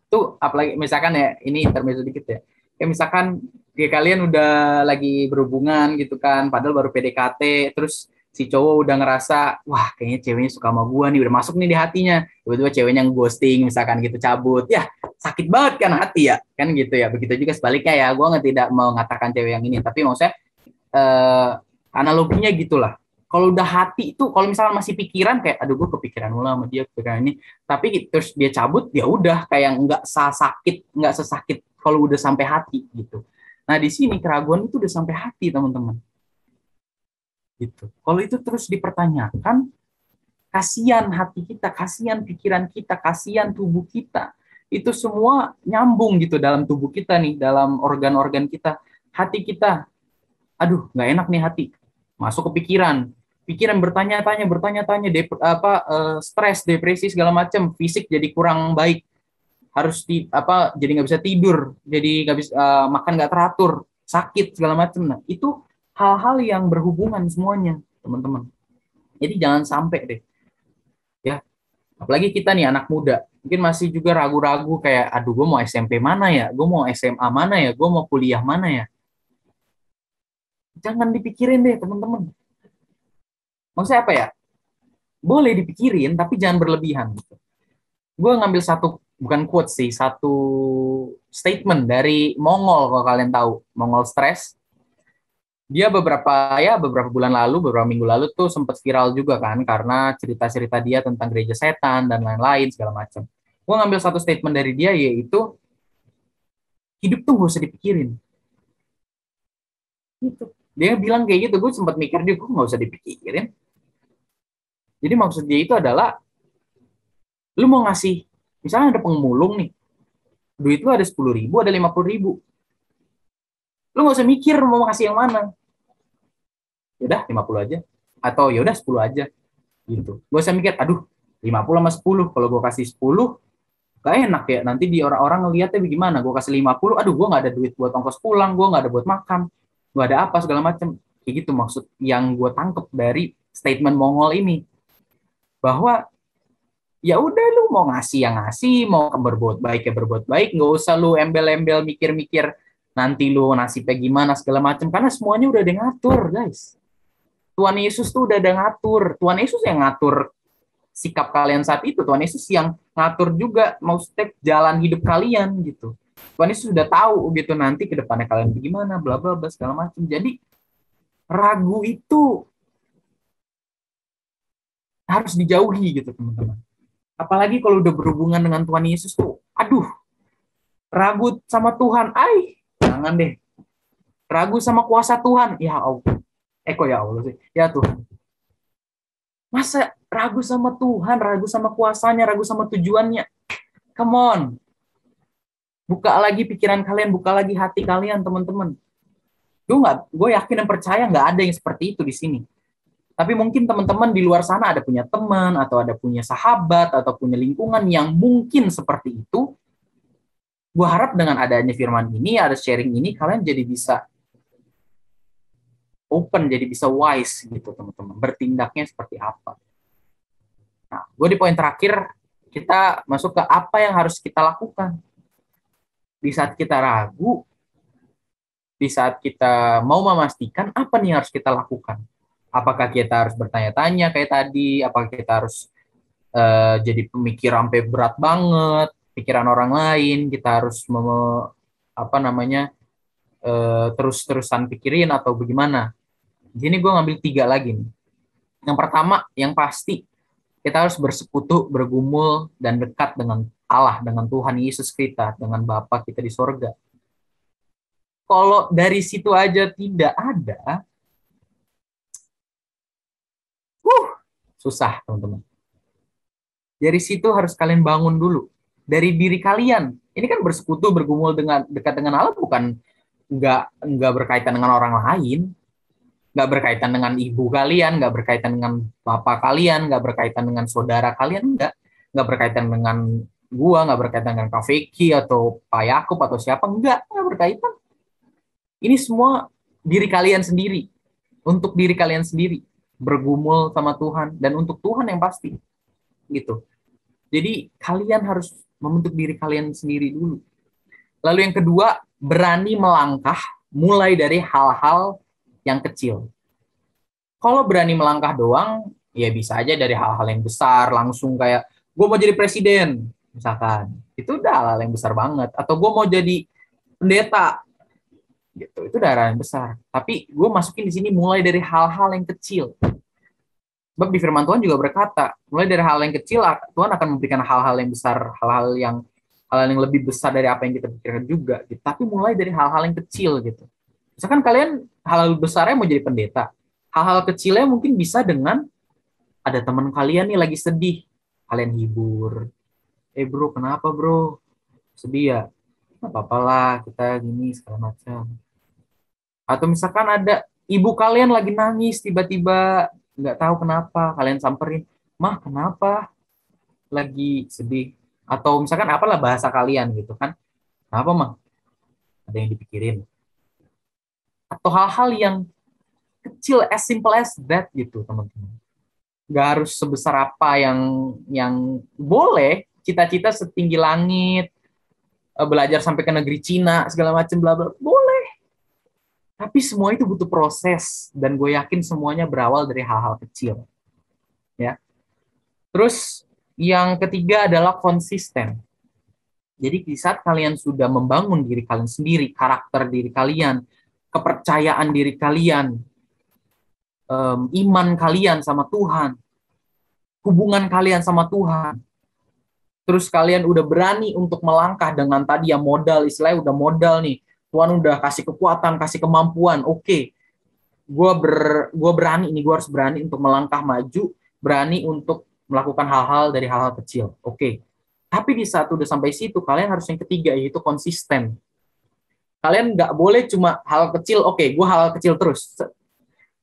Tuh apalagi misalkan ya, ini intermezzo dikit ya. Kayak misalkan ya kalian udah lagi berhubungan gitu kan, padahal baru PDKT, terus si cowok udah ngerasa, wah kayaknya ceweknya suka sama gua nih, udah masuk nih di hatinya. Tiba-tiba ceweknya ghosting misalkan gitu, cabut. Ya, sakit banget kan hati ya, kan gitu ya. Begitu juga sebaliknya ya, gua tidak mau mengatakan cewek yang ini, tapi maksudnya analoginya gitulah. Kalau udah hati itu, kalau misalnya masih pikiran kayak, aduh gue kepikiran mulu sama dia, kepikiran ini, tapi terus dia cabut, ya udah kayak nggak sesakit kalau udah sampai hati gitu. Nah di sini keraguan itu udah sampai hati teman-teman. Gitu. Kalau itu terus dipertanyakan, kasihan hati kita, kasihan pikiran kita, kasihan tubuh kita. Itu semua nyambung gitu dalam tubuh kita nih, dalam organ-organ kita, hati kita. Aduh, nggak enak nih hati. Masuk ke pikiran bertanya-tanya, stres, depresi segala macam, fisik jadi kurang baik, harus jadi nggak bisa tidur, jadi nggak bisa makan nggak teratur, sakit segala macam. Nah itu hal-hal yang berhubungan semuanya teman-teman. Jadi jangan sampai deh, ya. Apalagi kita nih anak muda, mungkin masih juga ragu-ragu kayak, aduh gue mau SMP mana ya, gue mau SMA mana ya, gue mau kuliah mana ya. Jangan dipikirin deh teman-teman. Maksudnya apa ya? Boleh dipikirin, tapi jangan berlebihan. Gitu. Gue ngambil bukan quote sih, satu statement dari Mongol, kalau kalian tahu, Mongol Stress. Dia beberapa bulan lalu, beberapa minggu lalu tuh sempat viral juga kan, karena cerita-cerita dia tentang gereja setan dan lain-lain segala macam. Gue ngambil satu statement dari dia, yaitu hidup tuh gak usah dipikirin. Gitu. Dia bilang kayak gitu, gue sempat mikir juga, gue gak usah dipikirin. Jadi maksud dia itu adalah, lu mau ngasih, misalnya ada pemulung nih, duit lu ada 10.000, ada 50.000. Lu nggak usah mikir mau ngasih yang mana. Yaudah 50 aja. Atau yaudah 10 aja. Gitu. Gak usah mikir, aduh 50 sama 10. Kalau gue kasih 10, gak enak ya. Nanti di orang-orang ngeliatnya bagaimana. Gue kasih 50, aduh gue gak ada duit buat ongkos pulang, gue gak ada buat makan, gue ada apa segala macam. Kayak gitu maksud yang gue tangkep dari statement Mongol ini. Bahwa ya udah lu mau ngasih yang ngasih, mau berbuat baik ya berbuat baik, nggak usah lu embel-embel mikir-mikir nanti lu nasibnya gimana segala macam, karena semuanya udah ada yang ngatur, guys. Tuhan Yesus tuh udah ada yang ngatur. Tuhan Yesus yang ngatur sikap kalian saat itu. Tuhan Yesus yang ngatur juga mau step jalan hidup kalian gitu. Tuhan Yesus sudah tahu gitu nanti ke depannya kalian bagaimana, bla bla bla segala macam. Jadi ragu itu harus dijauhi gitu, teman-teman. Apalagi kalau udah berhubungan dengan Tuhan Yesus tuh, aduh, ragu sama Tuhan, jangan deh. Ragu sama kuasa Tuhan, ya Allah. Kok ya Allah sih? Ya Tuhan. Masa ragu sama Tuhan, ragu sama kuasanya, ragu sama tujuannya? Come on. Buka lagi pikiran kalian, buka lagi hati kalian, teman-teman. Gue yakin dan percaya nggak ada yang seperti itu di sini. Tapi mungkin teman-teman di luar sana ada punya teman, atau ada punya sahabat, atau punya lingkungan yang mungkin seperti itu. Gue harap dengan adanya firman ini, ada sharing ini, kalian jadi bisa open, jadi bisa wise gitu, teman-teman. Bertindaknya seperti apa. Nah, gue di poin terakhir, kita masuk ke apa yang harus kita lakukan. Di saat kita ragu, di saat kita mau memastikan, apa nih yang harus kita lakukan. Apakah kita harus bertanya-tanya kayak tadi? Apakah kita harus jadi pemikir sampai berat banget, pikiran orang lain? Kita harus terus-terusan pikirin atau bagaimana? Di sini gue ngambil 3 lagi nih. Yang pertama, yang pasti kita harus bersekutu, bergumul dan dekat dengan Allah, dengan Tuhan Yesus kita, dengan Bapa kita di sorga. Kalau dari situ aja tidak ada, susah, teman-teman. Dari situ harus kalian bangun dulu. Dari diri kalian. Ini kan bersekutu, bergumul dengan dekat dengan Allah bukan nggak berkaitan dengan orang lain, nggak berkaitan dengan ibu kalian, nggak berkaitan dengan bapak kalian, nggak berkaitan dengan saudara kalian, nggak berkaitan dengan gua, nggak berkaitan dengan Kak Vicky atau Pak Yakub atau siapa, nggak berkaitan. Ini semua diri kalian sendiri, untuk diri kalian sendiri. Bergumul sama Tuhan dan untuk Tuhan yang pasti gitu. Jadi kalian harus membentuk diri kalian sendiri dulu. Lalu yang kedua, berani melangkah mulai dari hal-hal yang kecil. Kalau berani melangkah doang, ya bisa aja dari hal-hal yang besar, langsung kayak gue mau jadi presiden misalkan, itu udah hal-hal yang besar banget. Atau gue mau jadi pendeta gitu, itu darah yang besar. Tapi gue masukin di sini mulai dari hal-hal yang kecil. Sebab di firman Tuhan juga berkata, mulai dari hal yang kecil Tuhan akan memberikan hal-hal yang besar, hal-hal yang lebih besar dari apa yang kita pikirkan juga. Gitu. Tapi mulai dari hal-hal yang kecil gitu. Misalkan kalian hal besarnya mau jadi pendeta, hal-hal kecilnya mungkin bisa dengan ada teman kalian nih lagi sedih, kalian hibur. Bro, kenapa bro? Sedih ya? Nggak apa-apa lah, kita gini segala macam. Atau misalkan ada ibu kalian lagi nangis, tiba-tiba nggak tahu kenapa, kalian samperin, mah kenapa lagi sedih? Atau misalkan apalah bahasa kalian gitu kan, kenapa mah? Ada yang dipikirin. Atau hal-hal yang kecil, as simple as that gitu, teman-teman. Nggak harus sebesar apa yang boleh, cita-cita setinggi langit, belajar sampai ke negeri Cina, segala macam, bla bla, boleh. Tapi semua itu butuh proses, dan gue yakin semuanya berawal dari hal-hal kecil. Ya. Terus yang ketiga adalah konsisten. Jadi di saat kalian sudah membangun diri kalian sendiri, karakter diri kalian, kepercayaan diri kalian, iman kalian sama Tuhan, hubungan kalian sama Tuhan, terus kalian udah berani untuk melangkah dengan tadi yang modal, istilahnya udah modal nih, Tuhan udah kasih kekuatan, kasih kemampuan, oke. Gue berani ini, gue harus berani untuk melangkah maju berani untuk melakukan hal-hal dari hal-hal kecil. Oke. Tapi di saat udah sampai situ, kalian harus yang ketiga, yaitu konsisten. Kalian nggak boleh cuma hal kecil, oke, gue hal kecil terus.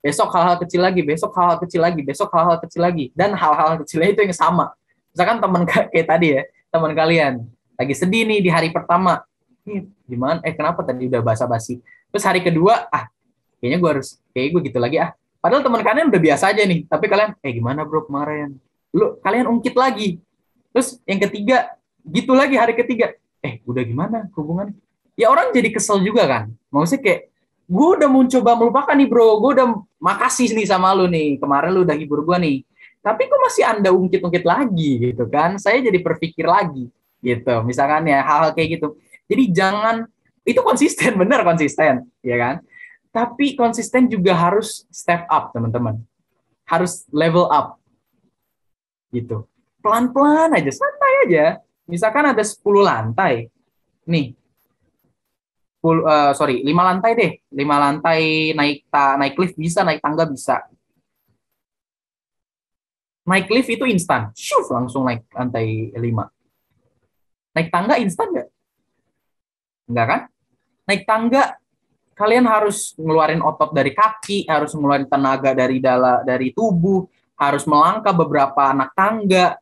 Besok hal-hal kecil lagi, besok hal-hal kecil lagi, besok hal-hal kecil lagi. Dan hal-hal kecilnya itu yang sama. Misalkan teman kayak tadi ya, teman kalian lagi sedih nih di hari pertama. Gimana? Kenapa tadi udah basa-basi? Terus hari kedua, kayaknya gue gitu lagi Padahal teman kalian udah biasa aja nih, tapi kalian, gimana bro kemarin? Kalian ungkit lagi. Terus yang ketiga, gitu lagi hari ketiga. Udah gimana hubungan? Ya orang jadi kesel juga kan. Maksudnya kayak, gue udah mau coba melupakan nih bro, gue udah makasih nih sama lu nih, kemarin lu udah hibur gue nih. Tapi kok masih Anda ungkit-ungkit lagi gitu kan? Saya jadi berpikir lagi gitu. Misalkan ya hal-hal kayak gitu. Jadi jangan, itu konsisten, benar konsisten, ya kan? Tapi konsisten juga harus step up, teman-teman. Harus level up. Gitu. Pelan-pelan aja, santai aja. Misalkan ada 10 lantai. Nih. 5 lantai deh. 5 lantai naik lift bisa, naik tangga bisa. Naik lift itu instan. Langsung naik lantai 5. Naik tangga instan nggak? Enggak kan? Naik tangga, kalian harus ngeluarin otot dari kaki, harus ngeluarin tenaga dari tubuh, harus melangkah beberapa anak tangga.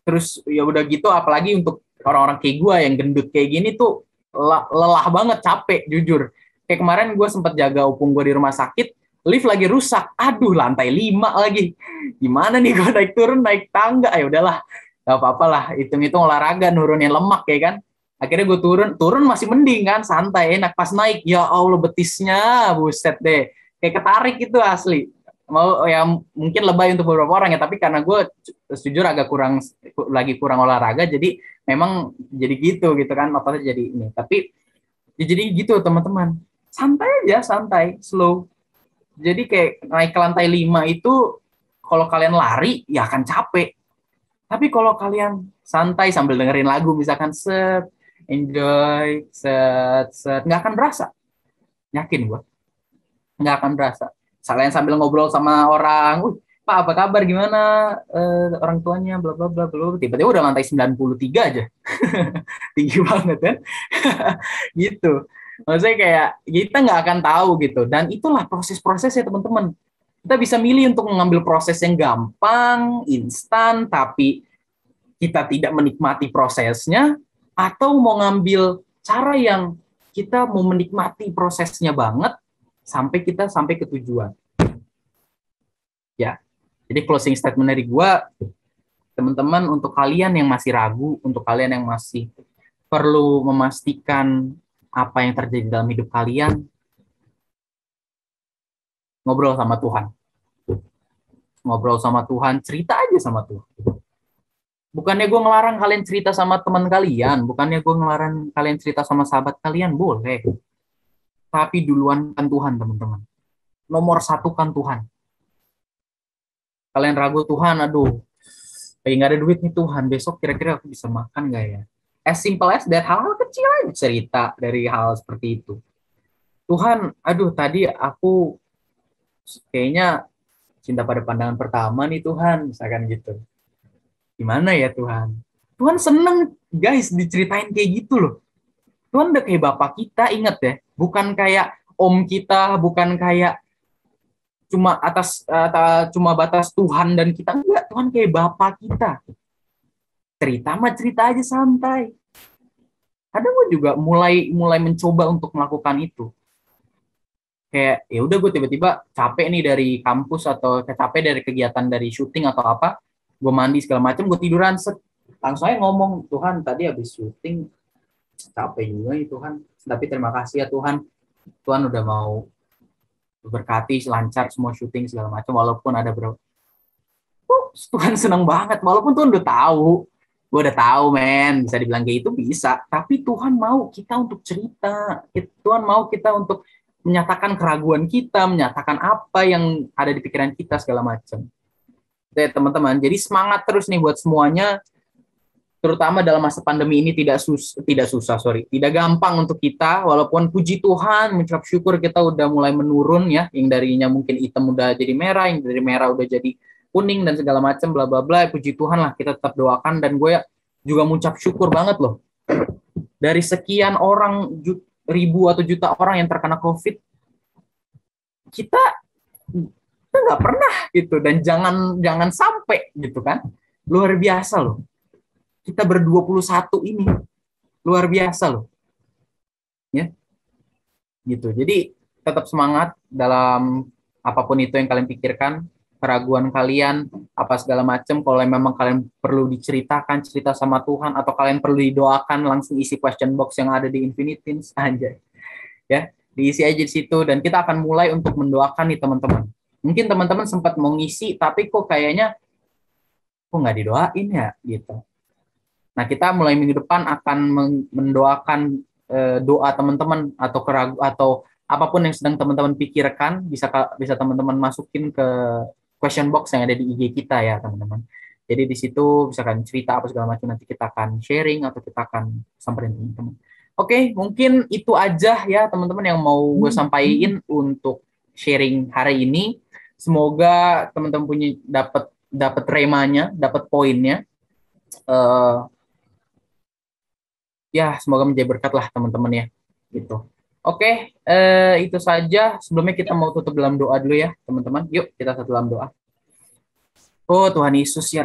Terus ya udah gitu, apalagi untuk orang-orang kayak gue yang gendut kayak gini tuh lelah banget, capek jujur. Kayak kemarin gue sempat jaga opung gue di rumah sakit, lift lagi rusak. Aduh, lantai 5 lagi. Gimana nih gue naik tangga? Ya udahlah, gak apa-apa lah. Hitung-hitung olahraga, nurunin lemak ya kan. Akhirnya gue turun masih mending kan, santai, enak. Pas naik, ya Allah betisnya, buset deh. Kayak ketarik itu asli. Mau ya mungkin lebay untuk beberapa orang ya, tapi karena gue jujur agak kurang olahraga, jadi memang jadi gitu kan, ototnya jadi ini. Tapi ya jadi gitu teman-teman. Santai aja, santai, slow. Jadi kayak naik ke lantai 5 itu, kalau kalian lari, ya akan capek. Tapi kalau kalian santai sambil dengerin lagu, misalkan enjoy, nggak akan berasa. Yakin gue. Nggak akan berasa. Kalian sambil ngobrol sama orang, Pak apa kabar, gimana orang tuanya, bla bla bla bla, tiba-tiba udah lantai 93 aja. Tinggi banget kan. Gitu. Maksudnya kayak kita nggak akan tahu gitu. Dan itulah proses-prosesnya teman-teman. Kita bisa milih untuk mengambil proses yang gampang, instan, tapi kita tidak menikmati prosesnya, atau mau ngambil cara yang kita mau menikmati prosesnya banget sampai kita sampai ke tujuan. Ya, jadi closing statement dari gua, teman-teman, untuk kalian yang masih ragu, untuk kalian yang masih perlu memastikan apa yang terjadi dalam hidup kalian, ngobrol sama Tuhan. Ngobrol sama Tuhan, cerita aja sama Tuhan. Bukannya gue ngelarang kalian cerita sama teman kalian, bukannya gue ngelarang kalian cerita sama sahabat kalian, boleh. Tapi duluan kan Tuhan, teman-teman. Nomor 1 kan Tuhan. Kalian ragu Tuhan, aduh, kayak nggak ada duit nih Tuhan, besok kira-kira aku bisa makan nggak ya? As simple as that, hal-hal kecil aja cerita dari hal seperti itu. Tuhan, aduh tadi aku kayaknya cinta pada pandangan pertama nih Tuhan, misalkan gitu. Gimana ya Tuhan? Tuhan seneng guys diceritain kayak gitu loh. Tuhan udah kayak bapak kita, ingat ya. Bukan kayak om kita, bukan kayak cuma batas Tuhan dan kita. Enggak, Tuhan kayak bapak kita. Cerita aja santai. Kadang gue juga mulai mencoba untuk melakukan itu. Kayak ya udah gue tiba-tiba capek nih dari kampus atau capek dari kegiatan dari syuting atau apa. Gue mandi segala macam, gue tiduran, langsung aja ngomong, Tuhan tadi habis syuting capek juga nih Tuhan, tapi terima kasih ya Tuhan udah mau berkati lancar semua syuting segala macam, walaupun ada Tuhan seneng banget, walaupun Tuhan udah tahu, gue udah tahu men, bisa dibilang kayak itu bisa, tapi Tuhan mau kita untuk cerita, Tuhan mau kita untuk menyatakan keraguan kita, menyatakan apa yang ada di pikiran kita segala macam. Teman-teman, jadi semangat terus nih buat semuanya, terutama dalam masa pandemi ini tidak gampang untuk kita, walaupun puji Tuhan, mengucap syukur kita udah mulai menurun ya, yang darinya mungkin hitam udah jadi merah, yang dari merah udah jadi kuning dan segala macam bla bla bla, puji Tuhan lah kita tetap doakan. Dan gue juga mengucap syukur banget loh, dari sekian orang, ribu atau juta orang yang terkena COVID, kita nggak pernah gitu. Dan jangan sampai gitu kan, luar biasa loh, kita ber-21 ini luar biasa loh ya gitu. Jadi tetap semangat dalam apapun itu yang kalian pikirkan, keraguan kalian, apa segala macam. Kalau memang kalian perlu diceritakan, cerita sama Tuhan, atau kalian perlu didoakan, langsung isi question box yang ada di Infinitins aja. Ya, diisi aja di situ, dan kita akan mulai untuk mendoakan nih teman-teman. Mungkin teman-teman sempat mau ngisi, tapi kok kayaknya kok nggak didoain ya gitu. Nah, kita mulai minggu depan akan mendoakan doa teman-teman atau apapun yang sedang teman-teman pikirkan, bisa teman-teman masukin ke question box yang ada di IG kita ya teman-teman. Jadi di situ bisa kalian cerita apa segala macam, nanti kita akan sharing atau kita akan samperin teman-teman. Oke, mungkin itu aja ya teman-teman yang mau gue sampaikan untuk sharing hari ini. Semoga teman-teman punya dapat remanya, dapat poinnya. Ya, semoga menjadi berkat lah teman-teman ya gitu. Oke, itu saja. Sebelumnya kita mau tutup dalam doa dulu ya teman-teman. Yuk kita tutup dalam doa. Oh Tuhan Yesus, ya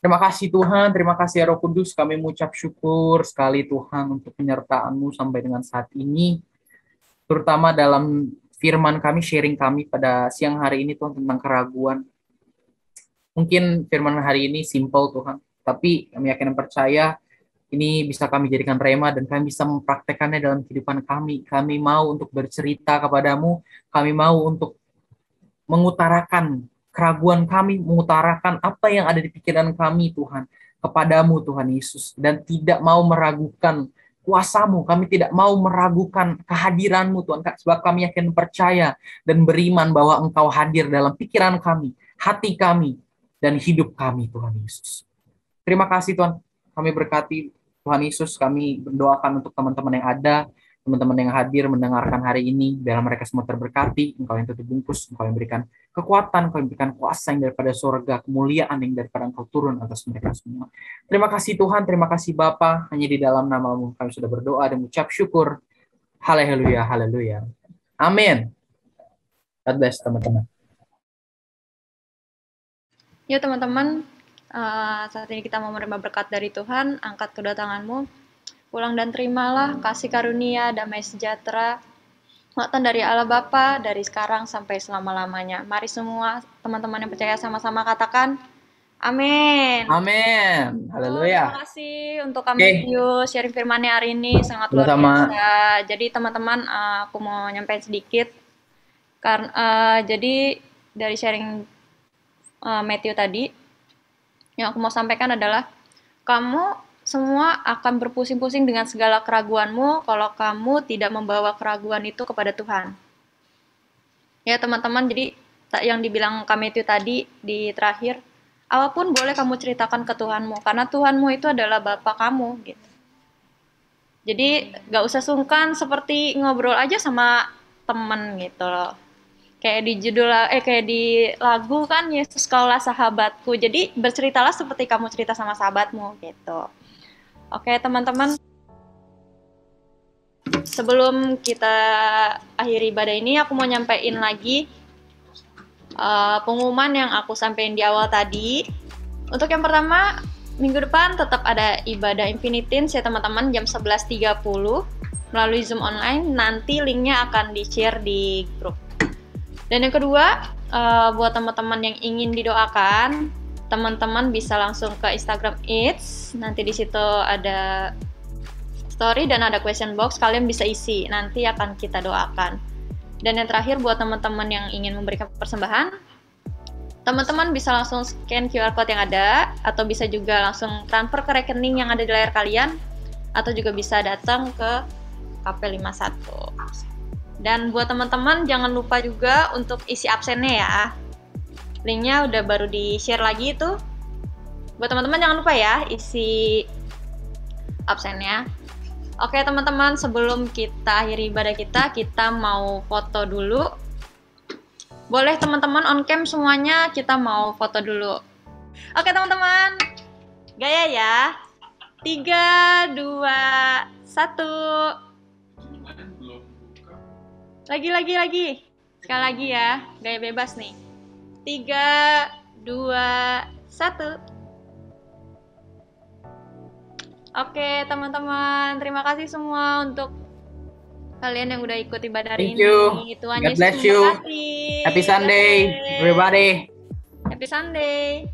terima kasih Tuhan, terima kasih ya Roh Kudus. Kami mengucap syukur sekali Tuhan untuk penyertaan-Mu sampai dengan saat ini, terutama dalam firman kami, sharing kami pada siang hari ini Tuhan tentang keraguan. Mungkin firman hari ini simple Tuhan, tapi kami yakin dan percaya ini bisa kami jadikan rema dan kami bisa mempraktekannya dalam kehidupan kami. Kami mau untuk bercerita kepadamu, kami mau untuk mengutarakan keraguan kami, mengutarakan apa yang ada di pikiran kami Tuhan, kepadamu Tuhan Yesus, dan tidak mau meragukan kuasa-Mu, kami tidak mau meragukan kehadiran-Mu Tuhan, sebab kami yakin percaya dan beriman bahwa Engkau hadir dalam pikiran kami, hati kami, dan hidup kami Tuhan Yesus. Terima kasih Tuhan, kami berkati Tuhan Yesus, kami berdoakan untuk teman-teman yang ada, teman-teman yang hadir mendengarkan hari ini, biar mereka semua terberkati, Engkau yang tutup bungkus, Engkau yang berikan kekuatan, Engkau yang berikan kuasa yang daripada surga, kemuliaan yang daripada Engkau turun atas mereka semua. Terima kasih Tuhan, terima kasih Bapa, hanya di dalam nama-Mu kami sudah berdoa dan mengucap syukur. Haleluya, haleluya. Amin. God bless teman-teman. Yuk teman-teman, saat ini kita mau menerima berkat dari Tuhan. Angkat kedua tanganmu, pulang dan terimalah kasih karunia, damai sejahtera, rahmat dari Allah Bapa dari sekarang sampai selama-lamanya. Mari semua teman-teman yang percaya sama-sama katakan amin. Amin. Haleluya. Terima kasih untuk kami sharing firman-Nya hari ini, sangat luar biasa. Jadi teman-teman, aku mau nyampein sedikit. Jadi dari sharing Matthew tadi, yang aku mau sampaikan adalah kamu semua akan berpusing-pusing dengan segala keraguanmu kalau kamu tidak membawa keraguan itu kepada Tuhan. Ya teman-teman, jadi yang dibilang kami itu tadi di terakhir, apapun boleh kamu ceritakan ke Tuhanmu, karena Tuhanmu itu adalah Bapa kamu gitu. Jadi gak usah sungkan, seperti ngobrol aja sama temen gitu loh. Kayak di judul, kayak di lagu kan, Yesus kaulah sahabatku. Jadi berceritalah seperti kamu cerita sama sahabatmu gitu. Oke teman-teman, sebelum kita akhiri ibadah ini, aku mau nyampein lagi pengumuman yang aku sampaikan di awal tadi. Untuk yang pertama, minggu depan tetap ada ibadah Infinitins ya teman-teman, jam 11.30 melalui Zoom online. Nanti linknya akan di-share di grup. Dan yang kedua, buat teman-teman yang ingin didoakan, teman-teman bisa langsung ke Instagram Eats. Nanti di situ ada story dan ada question box, kalian bisa isi. Nanti akan kita doakan. Dan yang terakhir, buat teman-teman yang ingin memberikan persembahan, teman-teman bisa langsung scan QR code yang ada, atau bisa juga langsung transfer ke rekening yang ada di layar kalian, atau juga bisa datang ke KP51. Dan buat teman-teman jangan lupa juga untuk isi absennya ya. Linknya udah baru di-share lagi itu. Buat teman-teman jangan lupa ya isi absennya. Oke teman-teman, sebelum kita akhiri ibadah kita mau foto dulu. Boleh teman-teman on cam semuanya, kita mau foto dulu. Oke teman-teman, gaya ya. 3, 2, 1. Lagi. Sekali lagi ya, gaya bebas nih. 3, 2, 1. Oke teman-teman, terima kasih semua untuk kalian yang udah ikut ibadah hari Thank you. ini. Tuhan God Yesus bless you. memberkati. Happy Sunday, everybody. Happy Sunday.